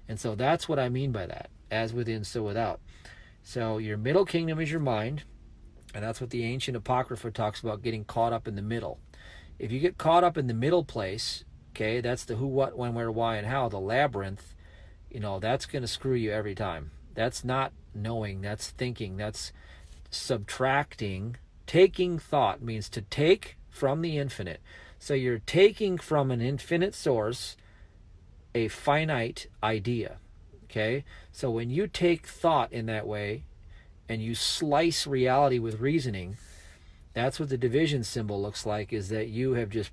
And so that's what I mean by that. As within, so without. So your middle kingdom is your mind. And that's what the ancient Apocrypha talks about, getting caught up in the middle. If you get caught up in the middle place, okay, that's the who, what, when, where, why, and how, the labyrinth, that's going to screw you every time. That's not knowing, that's thinking, that's subtracting. Taking thought means to take from the infinite. So you're taking from an infinite source a finite idea, okay? So when you take thought in that way and you slice reality with reasoning, that's what the division symbol looks like, is that you have just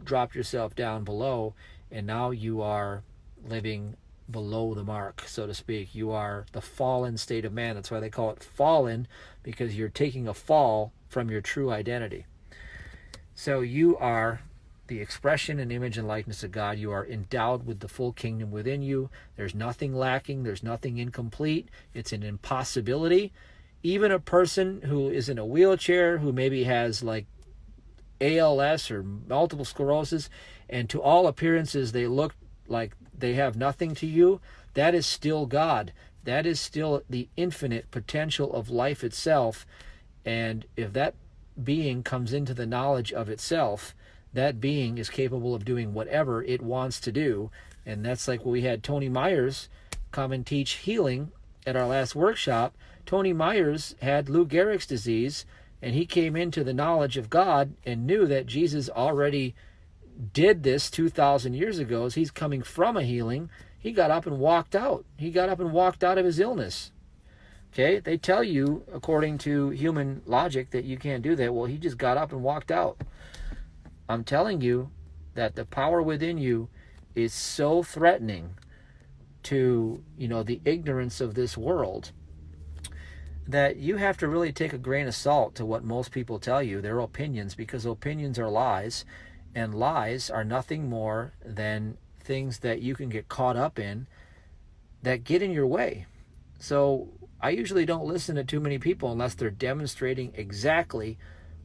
dropped yourself down below, and now you are living below the mark, so to speak. You are the fallen state of man. That's why they call it fallen, because you're taking a fall from your true identity. So you are the expression and image and likeness of God. You are endowed with the full kingdom within you. There's nothing lacking. There's nothing incomplete. It's an impossibility. Even a person who is in a wheelchair, who maybe has like ALS or multiple sclerosis, and to all appearances they look like they have nothing to you, that is still God. That is still the infinite potential of life itself. And if that being comes into the knowledge of itself, that being is capable of doing whatever it wants to do. And that's like when we had Tony Myers come and teach healing at our last workshop. Tony Myers had Lou Gehrig's disease, and he came into the knowledge of God and knew that Jesus already did this 2,000 years ago. As he's coming from a healing, he got up and walked out. He got up and walked out of his illness. Okay, they tell you, according to human logic, that you can't do that. Well, he just got up and walked out. I'm telling you that the power within you is so threatening to, the ignorance of this world, that you have to really take a grain of salt to what most people tell you, their opinions, because opinions are lies. and lies are nothing more than things that you can get caught up in that get in your way. So I usually don't listen to too many people unless they're demonstrating exactly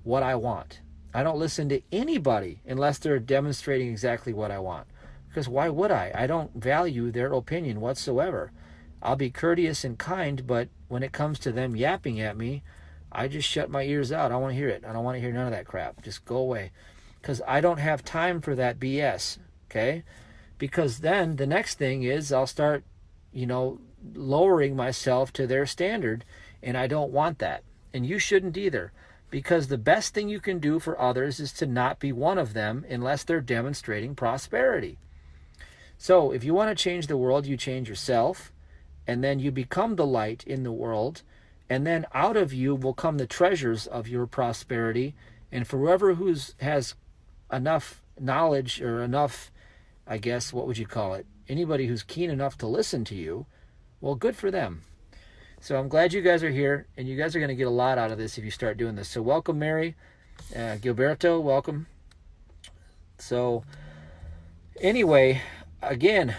what I want. I don't listen to anybody unless they're demonstrating exactly what I want. Because why would I? I don't value their opinion whatsoever. I'll be courteous and kind, but when it comes to them yapping at me, I just shut my ears out. I don't want to hear it. I don't want to hear none of that crap. Just go away. Because I don't have time for that BS, okay? Because then the next thing is I'll start, lowering myself to their standard, and I don't want that. And you shouldn't either, because the best thing you can do for others is to not be one of them unless they're demonstrating prosperity. So if you want to change the world, you change yourself, and then you become the light in the world, and then out of you will come the treasures of your prosperity. And for whoever has enough knowledge, or enough, I guess, what would you call it? Anybody who's keen enough to listen to you, well, good for them. So I'm glad you guys are here, and you guys are going to get a lot out of this if you start doing this. So welcome, Mary. Gilberto, welcome. So anyway, again,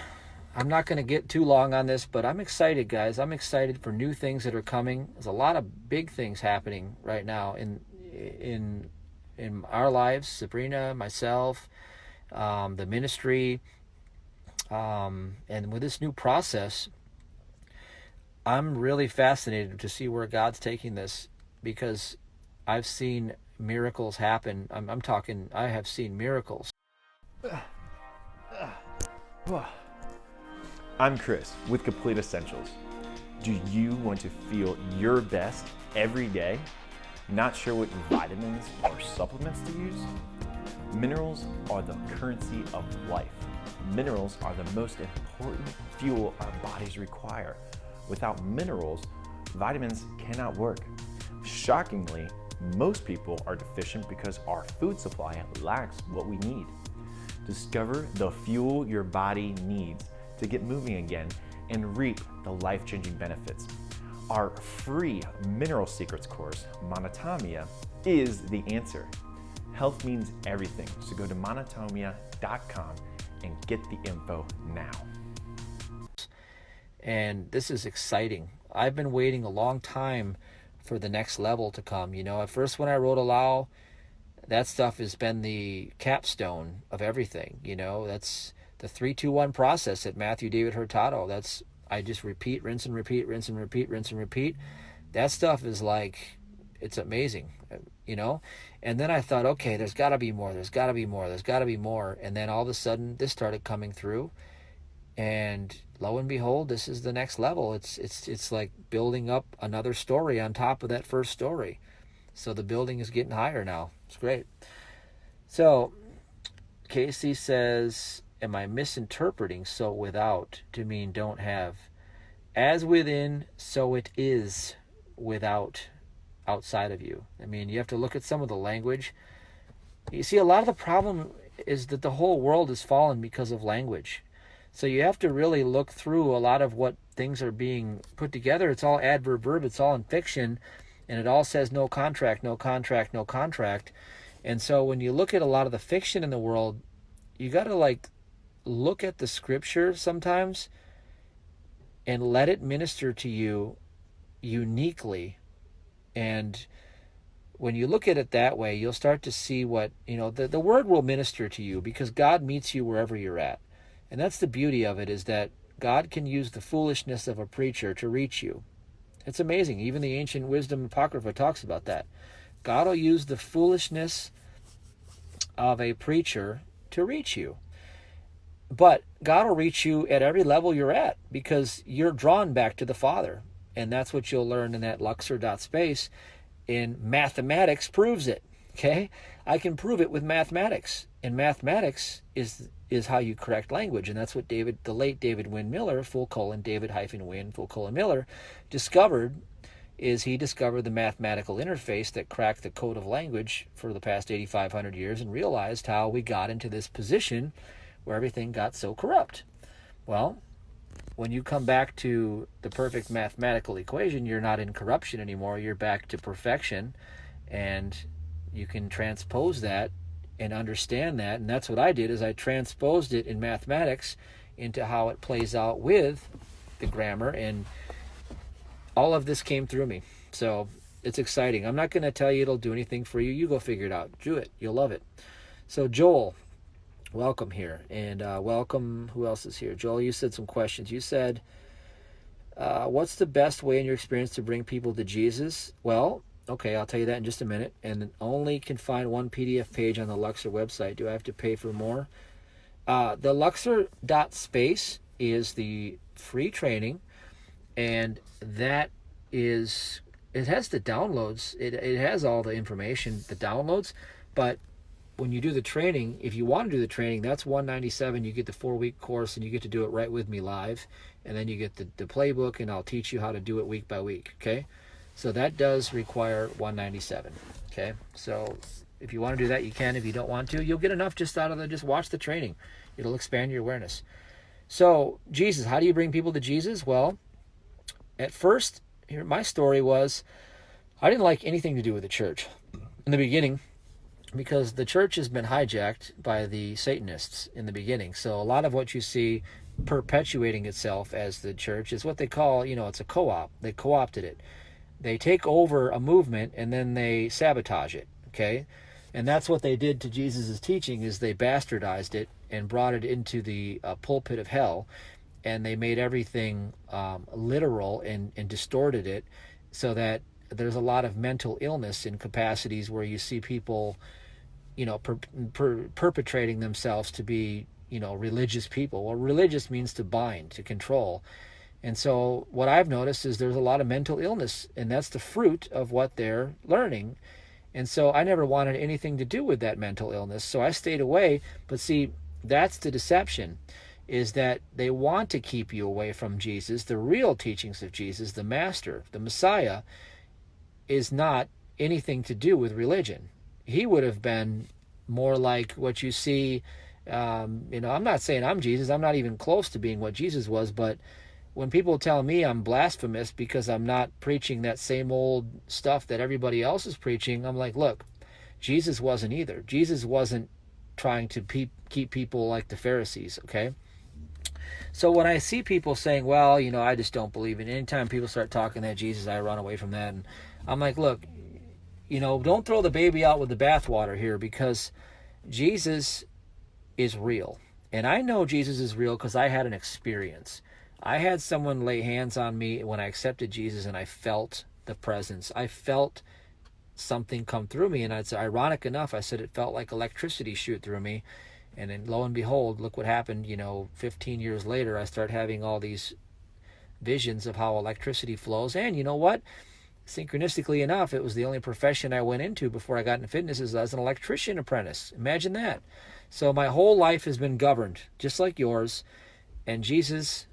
I'm not going to get too long on this, but I'm excited, guys. I'm excited for new things that are coming. There's a lot of big things happening right now in our lives. Sabrina, myself, the ministry, and with this new process, I'm really fascinated to see where God's taking this, because I've seen miracles happen. I'm talking, I have seen miracles. I'm Chris with Complete Essentials. Do you want to feel your best every day? Not sure what vitamins or supplements to use? Minerals are the currency of life. Minerals are the most important fuel our bodies require. Without minerals, vitamins cannot work. Shockingly, most people are deficient because our food supply lacks what we need. Discover the fuel your body needs to get moving again and reap the life-changing benefits. Our free Mineral Secrets course, Monotomia, is the answer. Health means everything, so go to monotomia.com and get the info now. And this is exciting. I've been waiting a long time for the next level to come. At first when I wrote Allow, that stuff has been the capstone of everything. That's the 3-2-1 process at Matthew David Hurtado. I just repeat, rinse and repeat, rinse and repeat, rinse and repeat. That stuff is like, it's amazing, And then I thought, okay, there's got to be more, there's got to be more, there's got to be more. And then all of a sudden this started coming through, and lo and behold, this is the next level. It's like building up another story on top of that first story. So the building is getting higher now. It's great. So Casey says, am I misinterpreting "so without" to mean don't have? As within, so it is without, outside of you. You have to look at some of the language. You see, a lot of the problem is that the whole world has fallen because of language. So you have to really look through a lot of what things are being put together. It's all adverb verb, it's all in fiction, and it all says no contract, no contract, no contract. And so when you look at a lot of the fiction in the world, you got to look at the scripture sometimes and let it minister to you uniquely. And when you look at it that way, you'll start to see what, the word will minister to you, because God meets you wherever you're at. And that's the beauty of it, is that God can use the foolishness of a preacher to reach you. It's amazing. Even the ancient wisdom Apocrypha talks about that. God will use the foolishness of a preacher to reach you. But God will reach you at every level you're at, because you're drawn back to the Father. And that's what you'll learn in that Luxor.space. In mathematics proves it. Okay? I can prove it with mathematics. And mathematics is how you correct language. And that's what the late David Wynn Miller, David-Wynn, Miller, discovered. He discovered the mathematical interface that cracked the code of language for the past 8,500 years, and realized how we got into this position where everything got so corrupt. Well, when you come back to the perfect mathematical equation, you're not in corruption anymore. You're back to perfection, and you can transpose that and understand that. And that's what I did, is I transposed it in mathematics into how it plays out with the grammar, and all of this came through me. So it's exciting. I'm not going to tell you it'll do anything for you. You go figure it out. Do it. You'll love it. So Joel, welcome here. And welcome, who else is here? Joel, you said some questions. You said, what's the best way in your experience to bring people to Jesus? Well, okay, I'll tell you that in just a minute. And only can find one PDF page on the Luxor website. Do I have to pay for more? The Luxor.space is the free training, and that is, it has the downloads. It has all the information, the downloads, but when you do the training, if you want to do the training, that's $197. You get the 4-week course, and you get to do it right with me live, and then you get the playbook, and I'll teach you how to do it week by week. Okay, so that does require $197. Okay, so if you want to do that, you can. If you don't want to, you'll get enough just out of the, just watch the training. It'll expand your awareness. So Jesus, how do you bring people to Jesus? Well, at first, here my story was, I didn't like anything to do with the church in the beginning, because the church has been hijacked by the Satanists in the beginning. So a lot of what you see perpetuating itself as the church is what they call, it's a co-op. They co-opted it. They take over a movement and then they sabotage it. Okay, and that's what they did to Jesus's teaching, is they bastardized it and brought it into the pulpit of hell, and they made everything literal and distorted it, so that there's a lot of mental illness in capacities where you see people, perpetrating themselves to be, religious people. Well, religious means to bind, to control. And so what I've noticed is there's a lot of mental illness, and that's the fruit of what they're learning. And so I never wanted anything to do with that mental illness, so I stayed away. But see, that's the deception, is that they want to keep you away from Jesus. The real teachings of Jesus, the Master, the Messiah, is not anything to do with religion. He would have been more like what you see, I'm not saying I'm Jesus. I'm not even close to being what Jesus was, but when people tell me I'm blasphemous because I'm not preaching that same old stuff that everybody else is preaching, I'm like, look, Jesus wasn't either. Jesus wasn't trying to keep people like the Pharisees, okay? So when I see people saying, well, I just don't believe in it. Anytime people start talking that Jesus, I run away from that. And I'm like, look, don't throw the baby out with the bathwater here, because Jesus is real. And I know Jesus is real because I had an experience. I had someone lay hands on me when I accepted Jesus, and I felt the presence. I felt something come through me, and it's ironic enough, I said it felt like electricity shoot through me. And then lo and behold, look what happened. 15 years later, I start having all these visions of how electricity flows. And you know what? Synchronistically enough, it was the only profession I went into before I got into fitness as an electrician apprentice. Imagine that. So my whole life has been governed, just like yours. And Jesus,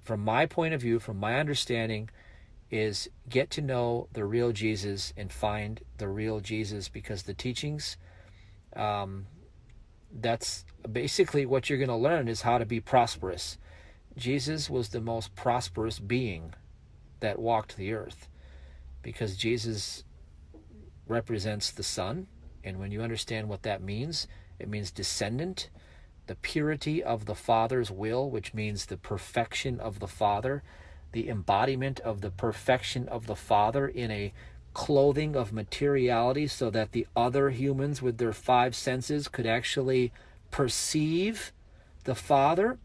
from my point of view, from my understanding, is get to know the real Jesus and find the real Jesus, because the teachings, that's basically what you're going to learn, is how to be prosperous. Jesus was the most prosperous being that walked the earth, because Jesus represents the Son. And when you understand what that means, it means descendant, the purity of the Father's will, which means the perfection of the Father, the embodiment of the perfection of the Father in a clothing of materiality, so that the other humans with their 5 senses could actually perceive the Father.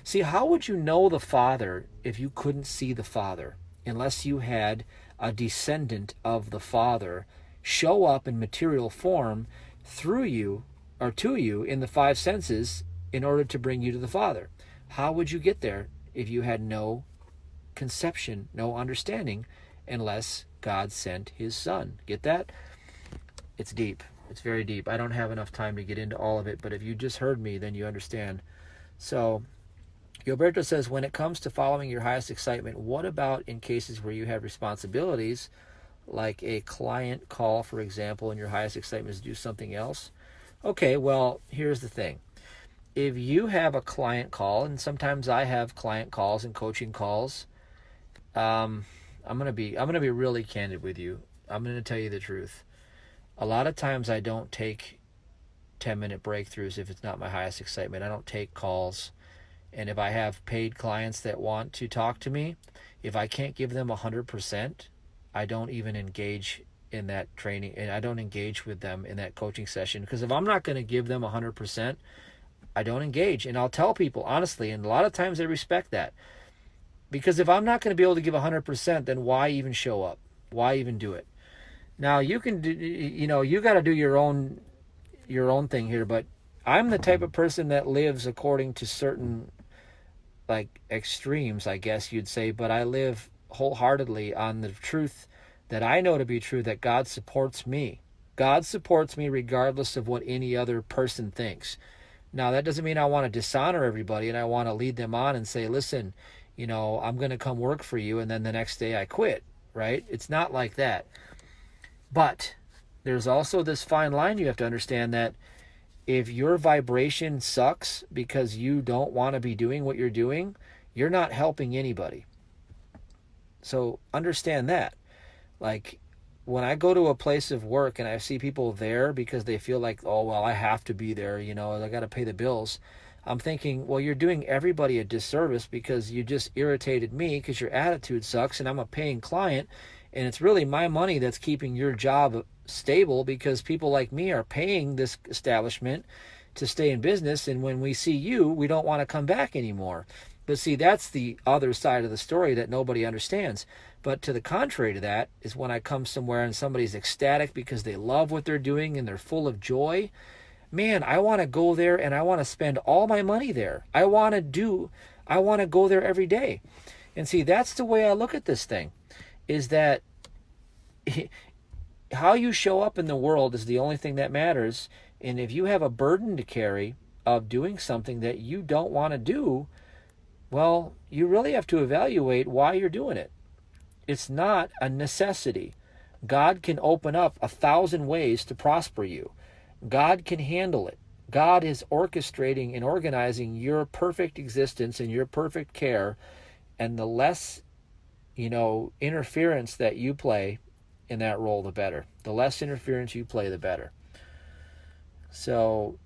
See, how would you know the Father if you couldn't see the Father, unless you had a descendant of the Father show up in material form through you or to you in the 5 senses in order to bring you to the Father? How would you get there if you had no conception, no understanding, unless God sent his Son? Get that? It's deep. It's very deep. I don't have enough time to get into all of it, but if you just heard me, then you understand. So Gilberto says, when it comes to following your highest excitement, what about in cases where you have responsibilities, like a client call, for example, and your highest excitement is to do something else? Okay, well, here's the thing. If you have a client call, and sometimes I have client calls and coaching calls, I'm gonna be really candid with you. I'm gonna tell you the truth. A lot of times I don't take 10-minute breakthroughs if it's not my highest excitement. I don't take calls. And if I have paid clients that want to talk to me, if I can't give them 100%, I don't even engage in that training, and I don't engage with them in that coaching session. Because if I'm not going to give them 100%, I don't engage. And I'll tell people honestly, and a lot of times they respect that. Because if I'm not going to be able to give 100%, then why even show up? Why even do it? Now you can do, you got to do your own thing here, but I'm the type of person that lives according to certain like extremes, I guess you'd say, but I live wholeheartedly on the truth that I know to be true, that God supports me. God supports me regardless of what any other person thinks. Now, that doesn't mean I want to dishonor everybody and I want to lead them on and say, listen, I'm going to come work for you, and then the next day I quit, right? It's not like that. But there's also this fine line you have to understand, that if your vibration sucks because you don't want to be doing what you're doing, you're not helping anybody. So understand that. Like, when I go to a place of work and I see people there because they feel like, oh, well, I have to be there, I got to pay the bills. I'm thinking, well, you're doing everybody a disservice because you just irritated me because your attitude sucks and I'm a paying client. And it's really my money that's keeping your job stable, because people like me are paying this establishment to stay in business. And when we see you, we don't want to come back anymore. But see, that's the other side of the story that nobody understands. But to the contrary to that is when I come somewhere and somebody's ecstatic because they love what they're doing and they're full of joy. Man, I want to go there and I want to spend all my money there. I want to go there every day. And see, that's the way I look at this thing, is that how you show up in the world is the only thing that matters. And if you have a burden to carry of doing something that you don't want to do, well, you really have to evaluate why you're doing it. It's not a necessity. God can open up 1,000 ways to prosper you. God can handle it. God is orchestrating and organizing your perfect existence and your perfect care. And the less, interference that you play in that role, the better. The less interference you play, the better. So,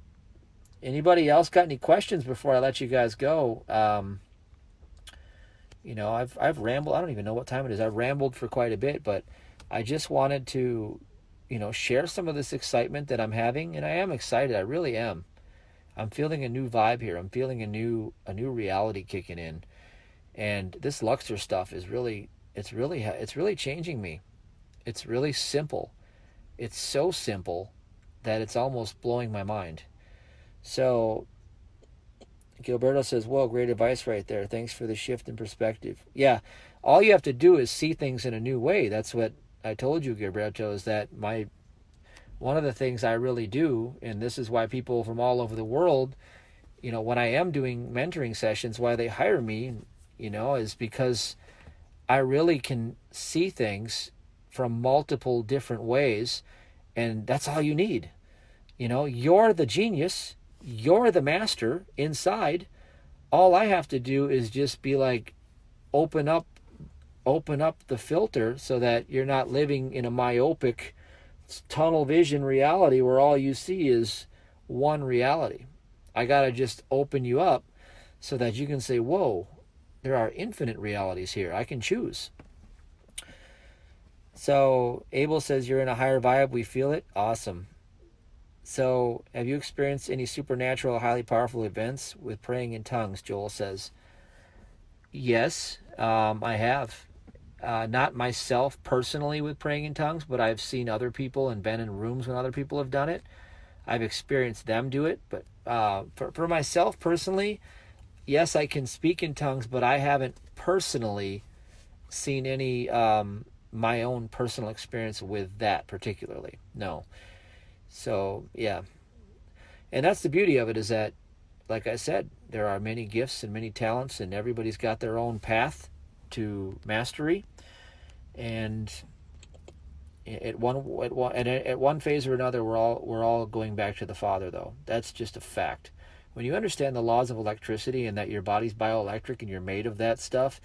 anybody else got any questions before I let you guys go? I've rambled. I don't even know what time it is. I've rambled for quite a bit, but I just wanted to, share some of this excitement that I'm having, and I am excited. I really am. I'm feeling a new vibe here. I'm feeling a new reality kicking in, and this Luxor stuff is really changing me. It's really simple. It's so simple that it's almost blowing my mind. So Gilberto says, well, great advice right there. Thanks for the shift in perspective. Yeah, all you have to do is see things in a new way. That's what I told you, Gilberto, is that one of the things I really do, and this is why people from all over the world, when I am doing mentoring sessions, why they hire me, is because I really can see things from multiple different ways, and that's all you need. You're the genius, you're the master inside. All I have to do is just be like, open up the filter so that you're not living in a myopic tunnel vision reality where all you see is one reality. I got to just open you up so that you can say, whoa, there are infinite realities here. I can choose. So Abel says, you're in a higher vibe. We feel it. Awesome. So have you experienced any supernatural, highly powerful events with praying in tongues? Joel says, yes, I have. Not myself personally with praying in tongues, but I've seen other people and been in rooms when other people have done it. I've experienced them do it. But for myself personally, yes, I can speak in tongues, but I haven't personally seen any my own personal experience with that particularly. No. So, yeah. And that's the beauty of it, is that, like I said, there are many gifts and many talents, and everybody's got their own path to mastery. And at one phase or another, we're all going back to the Father, though. That's just a fact. When you understand the laws of electricity and that your body's bioelectric and you're made of that stuff,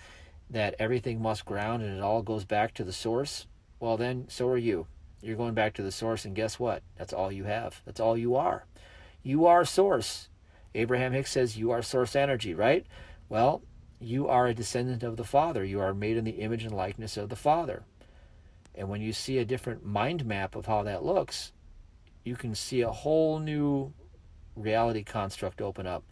that everything must ground and it all goes back to the source, well then, so are you. You're going back to the source, and guess what? That's all you have. That's all you are. You are source. Abraham Hicks says you are source energy, right? Well, you are a descendant of the Father. You are made in the image and likeness of the Father. And when you see a different mind map of how that looks, you can see a whole new reality construct open up.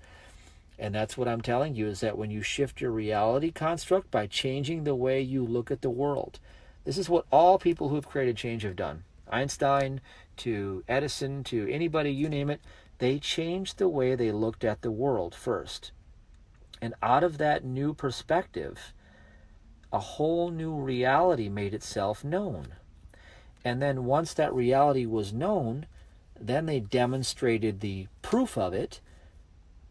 And that's what I'm telling you, is that when you shift your reality construct by changing the way you look at the world, this is what all people who have created change have done. Einstein to Edison to anybody, you name it, they changed the way they looked at the world first. And out of that new perspective, a whole new reality made itself known. And then once that reality was known, then they demonstrated the proof of it,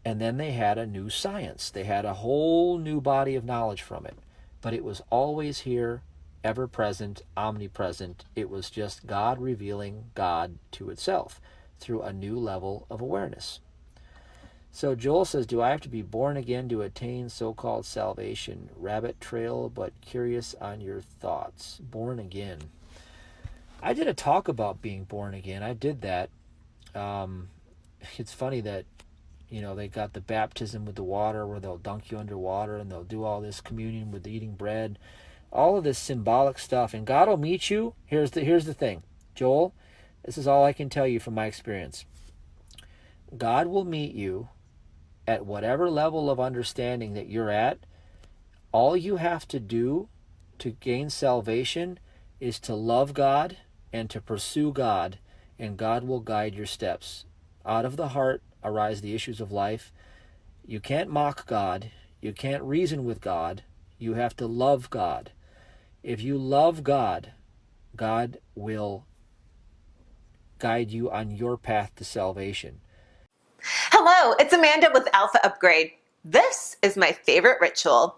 and then they had a new science. They had a whole new body of knowledge from it. But it was always here, ever present, omnipresent. It was just God revealing God to itself through a new level of awareness. So Joel says, do I have to be born again to attain so-called salvation? Rabbit trail, but curious on your thoughts. Born again. I did a talk about being born again. I did that. It's funny that, they got the baptism with the water where they'll dunk you underwater and they'll do all this communion with eating bread. All of this symbolic stuff. And God will meet you. Here's the thing. Joel, this is all I can tell you from my experience. God will meet you at whatever level of understanding that you're at. All you have to do to gain salvation is to love God and to pursue God, and God will guide your steps. Out of the heart arise the issues of life. You can't mock God. You can't reason with God. You have to love God. If you love God, God will guide you on your path to salvation. Hello, it's Amanda with Alpha Upgrade. This is my favorite ritual.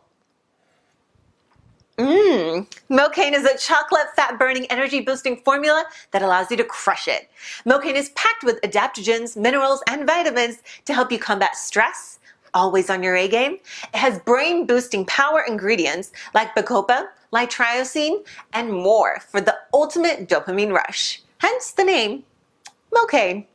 Mocaine is a chocolate fat-burning energy-boosting formula that allows you to crush it. Mocaine is packed with adaptogens, minerals, and vitamins to help you combat stress, always on your A game. It has brain-boosting power ingredients like bacopa, L-triosine, and more for the ultimate dopamine rush. Hence the name, Mocaine.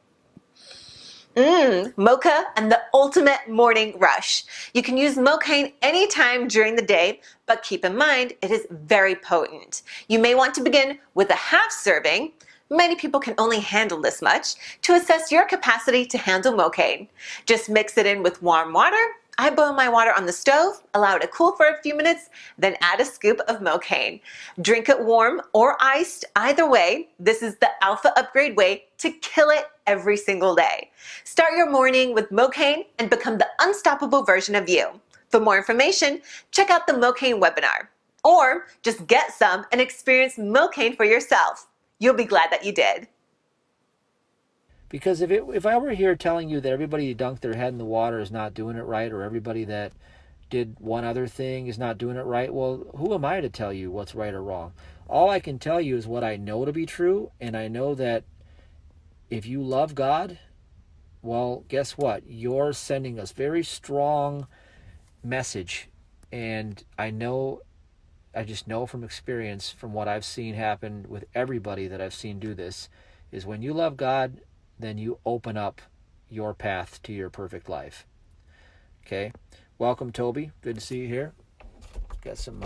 Mocha and the ultimate morning rush. You can use Mocaine anytime during the day, but keep in mind it is very potent. You may want to begin with a half serving. Many people can only handle this much to assess your capacity to handle Mocaine. Just mix it in with warm water. I boil my water on the stove, allow it to cool for a few minutes, then add a scoop of Mocaine. Drink it warm or iced, either way. This is the Alpha Upgrade way to kill it every single day. Start your morning with Mocaine and become the unstoppable version of you. For more information, check out the Mocaine webinar. Or just get some and experience Mocaine for yourself. You'll be glad that you did. Because if I were here telling you that everybody who dunked their head in the water is not doing it right, or everybody that did one other thing is not doing it right, well, who am I to tell you what's right or wrong? All I can tell you is what I know to be true, and I know that if you love God, well, guess what? You're sending us very strong message, and I just know from experience, from what I've seen happen with everybody that I've seen do this, is when you love God, then you open up your path to your perfect life. Okay? Welcome, Toby. Good to see you here. Got some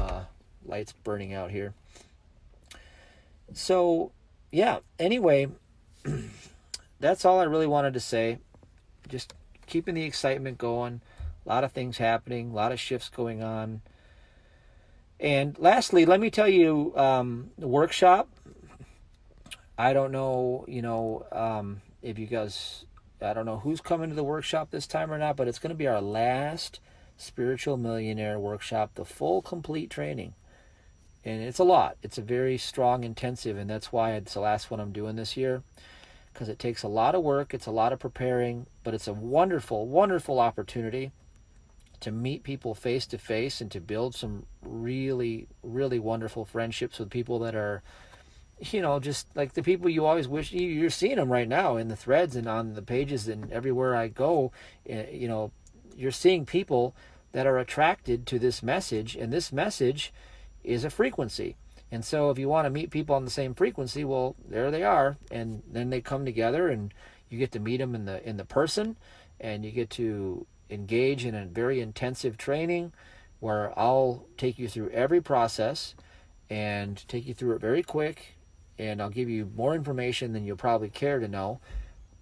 lights burning out here. So, yeah, anyway, that's all I really wanted to say. Just keeping the excitement going. A lot of things happening. A lot of shifts going on. And lastly, let me tell you, the workshop. I don't know, if you guys, I don't know who's coming to the workshop this time or not, but it's going to be our last Spiritual Millionaire workshop, the full complete training. And it's a lot. It's a very strong, intensive, and that's why it's the last one I'm doing this year, because it takes a lot of work. It's a lot of preparing, but it's a wonderful, wonderful opportunity to meet people face to face and to build some really, really wonderful friendships with people that are, just like the people you always wish. You're seeing them right now in the threads and on the pages and everywhere I go. You're seeing people that are attracted to this message, and this message is a frequency. And so if you want to meet people on the same frequency, well, there they are. And then they come together and You get to meet them in the person, and you get to engage in a very intensive training where I'll take you through every process and take you through it very quick, and I'll give you more information than you'll probably care to know.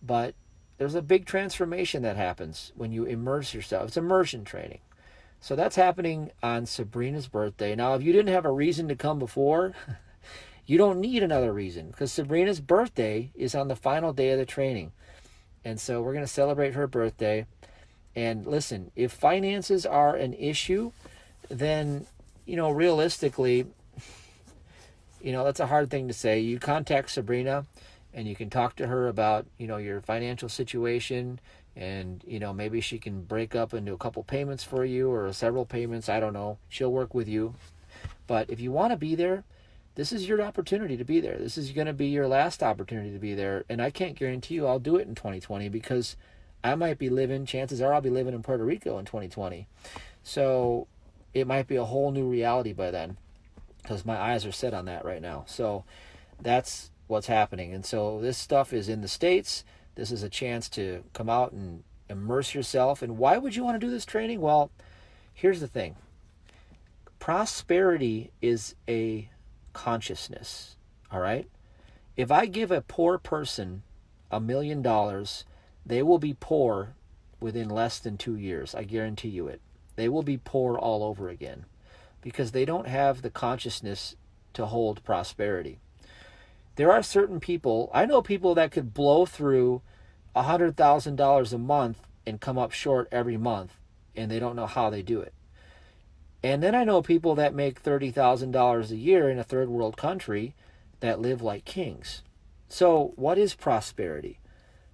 But there's a big transformation that happens when you immerse yourself. It's immersion training. So that's happening on Sabrina's birthday. Now, if you didn't have a reason to come before, you don't need another reason, because Sabrina's birthday is on the final day of the training. And so we're going to celebrate her birthday. And listen, if finances are an issue, then, realistically, that's a hard thing to say. You contact Sabrina and you can talk to her about, your financial situation, and, maybe she can break up into a couple payments for you or several payments. I don't know. She'll work with you. But if you want to be there, this is your opportunity to be there. This is going to be your last opportunity to be there. And I can't guarantee you I'll do it in 2020, because I might be living, chances are I'll be living in Puerto Rico in 2020. So it might be a whole new reality by then, because my eyes are set on that right now. So that's what's happening. And so this stuff is in the States. This is a chance to come out and immerse yourself. And why would you want to do this training? Well, here's the thing. Prosperity is a consciousness, all right? If I give a poor person $1 million, they will be poor within less than 2 years. I guarantee you it. They will be poor all over again, because they don't have the consciousness to hold prosperity. There are certain people, I know people that could blow through $100,000 a month and come up short every month, and they don't know how they do it. And then I know people that make $30,000 a year in a third world country that live like kings. So what is prosperity?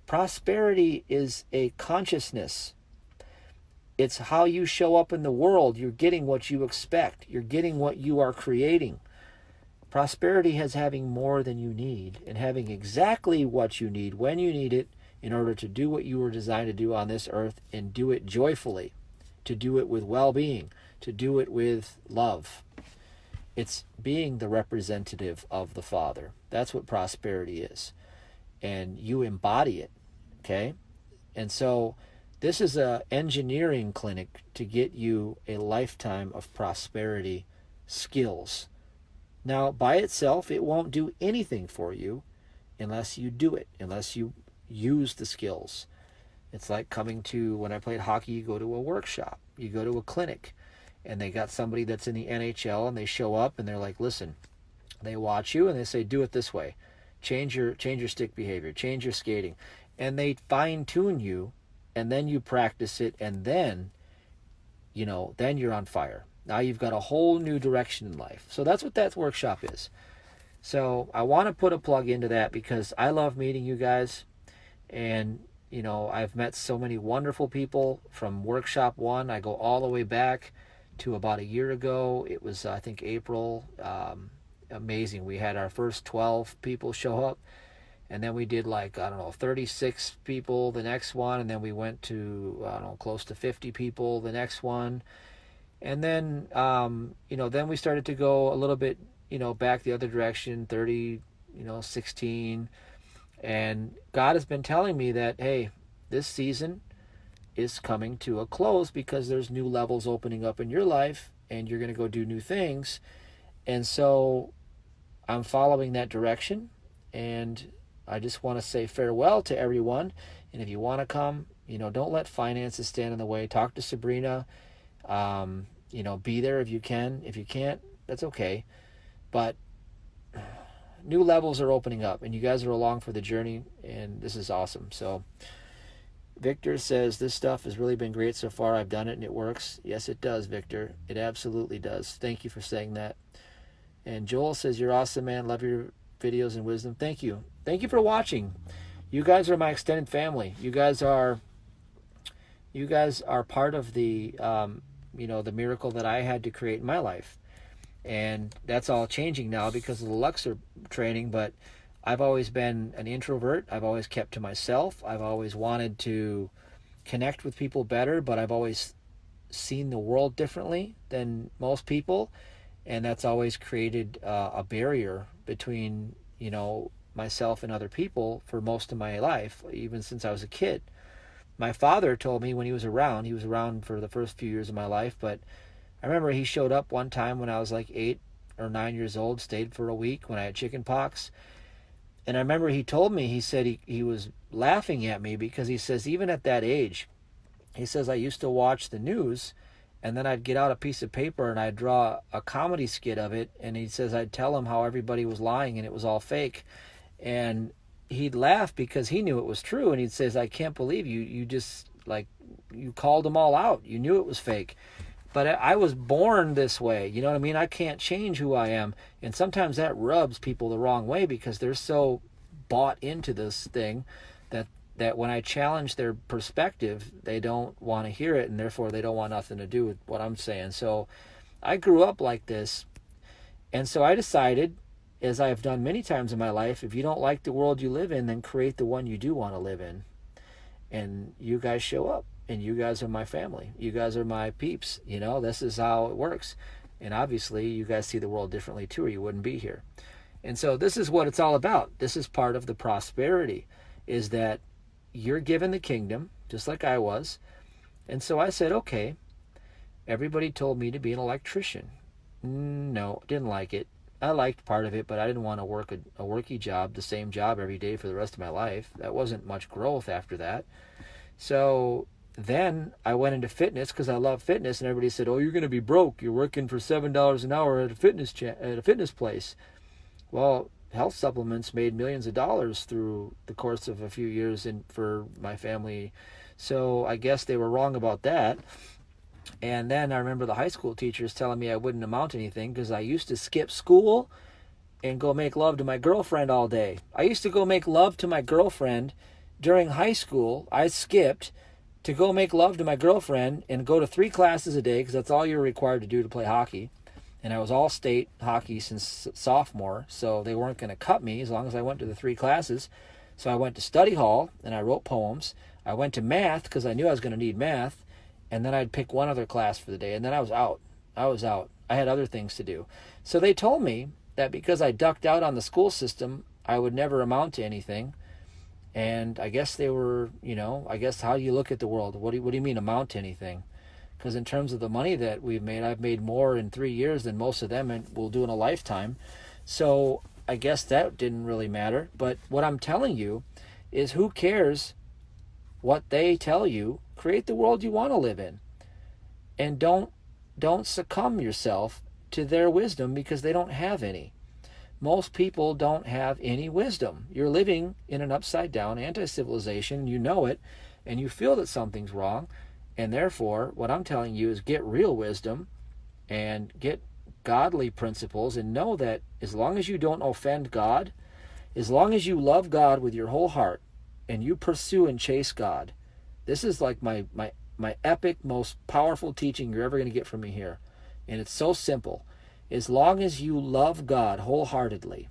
Prosperity is a consciousness. It's how you show up in the world. You're getting what you expect. You're getting what you are creating. Prosperity is having more than you need, and having exactly what you need when you need it, in order to do what you were designed to do on this earth, and do it joyfully, to do it with well-being, to do it with love. It's being the representative of the Father. That's what prosperity is. And you embody it, okay? And so this is an engineering clinic to get you a lifetime of prosperity skills. Now, by itself, it won't do anything for you unless you do it, unless you use the skills. It's like coming to, when I played hockey, you go to a workshop, you go to a clinic, and they got somebody that's in the NHL, and they show up and they're like, listen, they watch you and they say, do it this way. Change your stick behavior, change your skating. And they fine tune you, and then you practice it, and then, then you're on fire. Now you've got a whole new direction in life. So that's what that workshop is. So I want to put a plug into that, because I love meeting you guys. And, I've met so many wonderful people from workshop 1. I go all the way back to about a year ago. It was, I think, April. Amazing. We had our first 12 people show up. And then we did 36 people the next one. And then we went to, close to 50 people the next one. And then, then we started to go a little bit, back the other direction, 30, 16. And God has been telling me that, hey, this season is coming to a close, because there's new levels opening up in your life, and you're going to go do new things. And so I'm following that direction, and I just want to say farewell to everyone. And if you want to come, don't let finances stand in the way. Talk to Sabrina. Be there if you can. If you can't, that's okay. But new levels are opening up, and you guys are along for the journey, and this is awesome. So Victor says, this stuff has really been great so far. I've done it and it works. Yes, it does, Victor. It absolutely does. Thank you for saying that. And Joel says, you're awesome, man. Love your videos and wisdom. Thank you. Thank you for watching. You guys are my extended family. You guys are part of the the miracle that I had to create in my life. And that's all changing now because of the Luxor training. But I've always been an introvert. I've always kept to myself. I've always wanted to connect with people better, but I've always seen the world differently than most people. And that's always created a barrier between, myself and other people for most of my life, even since I was a kid. My father told me when he was around for the first few years of my life, but I remember he showed up one time when I was like 8 or 9 years old, stayed for a week when I had chicken pox. And I remember he told me, he said he was laughing at me because he says, even at that age, he says, I used to watch the news and then I'd get out a piece of paper and I'd draw a comedy skit of it. And he says, I'd tell him how everybody was lying and it was all fake. And he'd laugh because he knew it was true. And he says, I can't believe you just, like, you called them all out. You knew it was fake. But I was born this way. You know what I mean? I can't change who I am. And sometimes that rubs people the wrong way because they're so bought into this thing that when I challenge their perspective, they don't want to hear it, and therefore they don't want nothing to do with what I'm saying. So I grew up like this. And so I decided, as I've done many times in my life, if you don't like the world you live in, then create the one you do want to live in. And you guys show up, and you guys are my family. You guys are my peeps. You know, this is how it works. And obviously, you guys see the world differently too, or you wouldn't be here. And so this is what it's all about. This is part of the prosperity, is that you're given the kingdom, just like I was. And so I said, okay, everybody told me to be an electrician. No, didn't like it. I liked part of it, but I didn't want to work a worky job, the same job every day for the rest of my life. That wasn't much growth after that. So then I went into fitness because I love fitness, and everybody said, oh, you're going to be broke. You're working for $7 an hour at a fitness place. Well, health supplements made millions of dollars through the course of a few years for my family. So I guess they were wrong about that. And then I remember the high school teachers telling me I wouldn't amount to anything because I used to skip school and go make love to my girlfriend all day. I used to go make love to my girlfriend during high school. I skipped to go make love to my girlfriend and go to 3 classes a day because that's all you're required to do to play hockey. And I was all state hockey since sophomore, so they weren't going to cut me as long as I went to the 3 classes. So I went to study hall, and I wrote poems. I went to math because I knew I was going to need math, and then I'd pick one other class for the day, and then I was out. I had other things to do. So they told me that because I ducked out on the school system, I would never amount to anything. And I guess they were, I guess how do you look at the world? What do you mean amount to anything? Because in terms of the money that we've made, I've made more in 3 years than most of them will do in a lifetime. So I guess that didn't really matter. But what I'm telling you is, who cares what they tell you? Create the world you want to live in. And don't succumb yourself to their wisdom because they don't have any. Most people don't have any wisdom. You're living in an upside down anti-civilization. You know it, and you feel that something's wrong. And therefore, what I'm telling you is get real wisdom and get godly principles, and know that as long as you don't offend God, as long as you love God with your whole heart and you pursue and chase God, this is like my epic, most powerful teaching you're ever going to get from me here. And it's so simple. As long as you love God wholeheartedly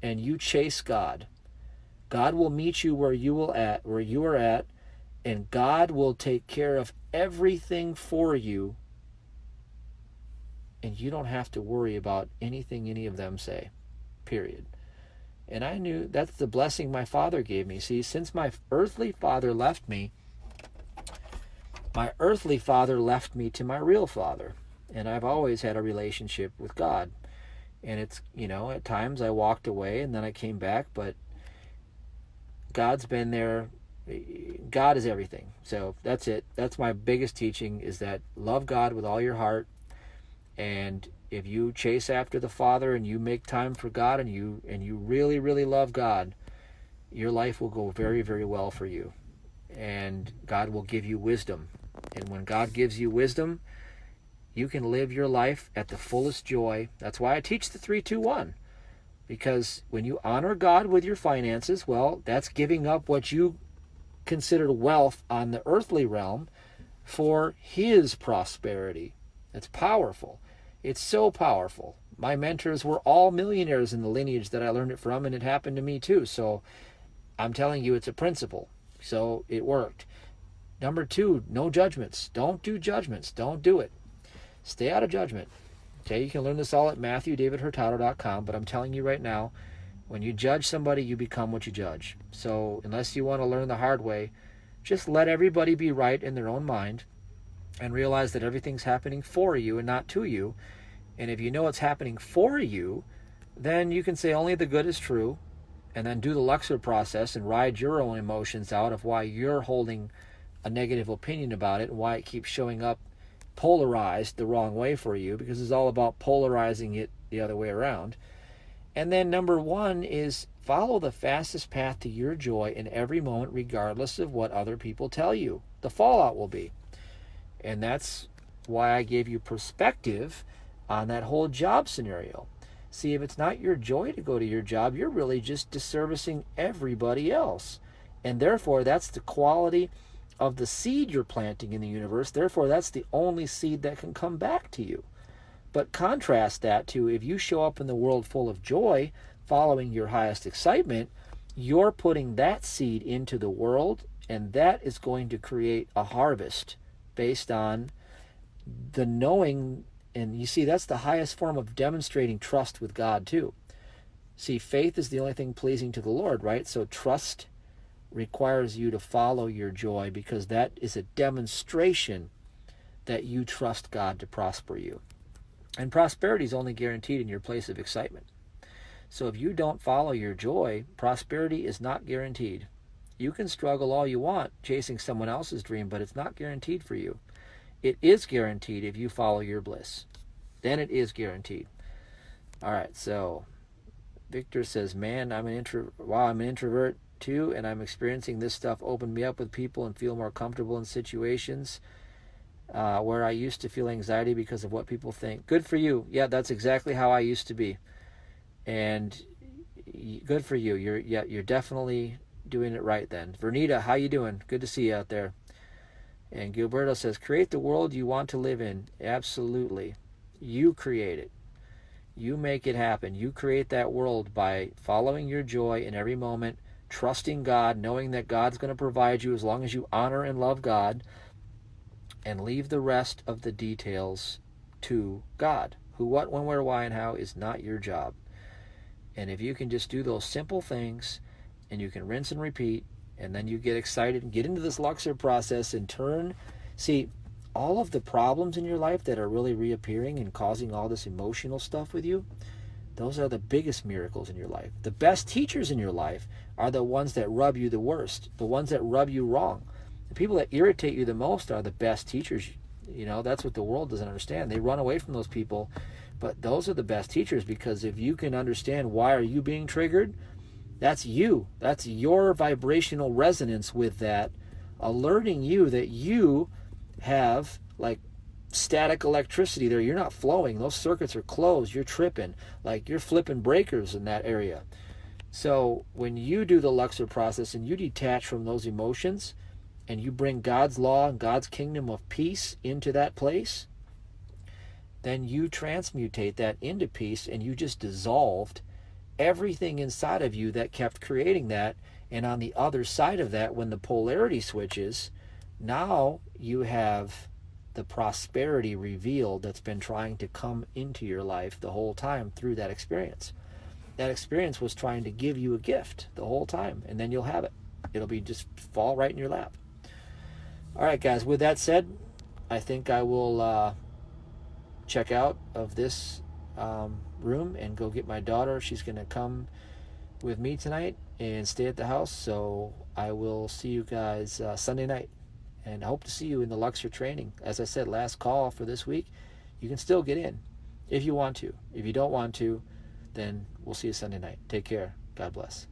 and you chase God, God will meet you where you are at, and God will take care of everything for you, and you don't have to worry about anything any of them say, period. And I knew that's the blessing my father gave me. See, since my earthly father left me to my real father, and I've always had a relationship with God. And it's, at times I walked away and then I came back, but God's been there. God is everything. So that's it. That's my biggest teaching, is that love God with all your heart. And if you chase after the Father and you make time for God and you really, really love God, your life will go very, very well for you. And God will give you wisdom. And when God gives you wisdom, you can live your life at the fullest joy. That's why I teach the 3-2-1. Because when you honor God with your finances, well, that's giving up what you consider wealth on the earthly realm for His prosperity. It's powerful. It's so powerful. My mentors were all millionaires in the lineage that I learned it from, and it happened to me too. So I'm telling you, it's a principle. So it worked. Number 2, no judgments. Don't do judgments. Don't do it. Stay out of judgment. Okay, you can learn this all at MatthewDavidHurtado.com, but I'm telling you right now, When you judge somebody, you become what you judge. So unless you want to learn the hard way, just let everybody be right in their own mind and realize that everything's happening for you and not to you. And if you know it's happening for you, then you can say only the good is true, and then do the Luxor process and ride your own emotions out of why you're holding a negative opinion about it and why it keeps showing up polarized the wrong way for you, because it's all about polarizing it the other way around. And then number one is follow the fastest path to your joy in every moment, regardless of what other people tell you. The fallout will be. And that's why I gave you perspective on that whole job scenario. See, if it's not your joy to go to your job, you're really just disservicing everybody else. And therefore, that's the quality of the seed you're planting in the universe. Therefore, that's the only seed that can come back to you. But contrast that to if you show up in the world full of joy, following your highest excitement, you're putting that seed into the world, and that is going to create a harvest based on the knowing. And you see, that's the highest form of demonstrating trust with God too. See, faith is the only thing pleasing to the Lord, right? So trust requires you to follow your joy, because that is a demonstration that you trust God to prosper you. And prosperity is only guaranteed in your place of excitement. So if you don't follow your joy, prosperity is not guaranteed. You can struggle all you want chasing someone else's dream, but it's not guaranteed for you. It is guaranteed if you follow your bliss. Then it is guaranteed. All right, so Victor says, man, I'm an introvert too, and I'm experiencing this stuff open me up with people and feel more comfortable in situations where I used to feel anxiety because of what people think. Good for you. Yeah, that's exactly how I used to be. And good for you. You're definitely doing it right then. Vernita, how you doing? Good to see you out there. And Gilberto says, create the world you want to live in. Absolutely. You create it. You make it happen. You create that world by following your joy in every moment, trusting God, knowing that God's going to provide you as long as you honor and love God, and leave the rest of the details to God. Who, what, when, where, why, and how is not your job. And if you can just do those simple things, and you can rinse and repeat, and then you get excited and get into this Luxor process and see, all of the problems in your life that are really reappearing and causing all this emotional stuff with you, those are the biggest miracles in your life. The best teachers in your life are the ones that rub you the worst, the ones that rub you wrong. The people that irritate you the most are the best teachers. You know, that's what the world doesn't understand. They run away from those people, but those are the best teachers, because if you can understand why are you being triggered, that's you. That's your vibrational resonance with that, alerting you that you have like static electricity there. You're not flowing. Those circuits are closed. You're tripping. Like you're flipping breakers in that area. So when you do the Luxor process and you detach from those emotions and you bring God's law and God's kingdom of peace into that place, then you transmutate that into peace, and you just dissolved everything inside of you that kept creating that. And on the other side of that, when the polarity switches, now you have the prosperity revealed that's been trying to come into your life the whole time through that experience. That experience was trying to give you a gift the whole time, and then you'll have it. It'll be just fall right in your lap. All right, guys, with that said, I think I will check out of this room and go get my daughter. She's going to come with me tonight and stay at the house. So I will see you guys Sunday night, and I hope to see you in the Luxor training. As I said, last call for this week. You can still get in if you want to. If you don't want to, then we'll see you Sunday night. Take care. God bless.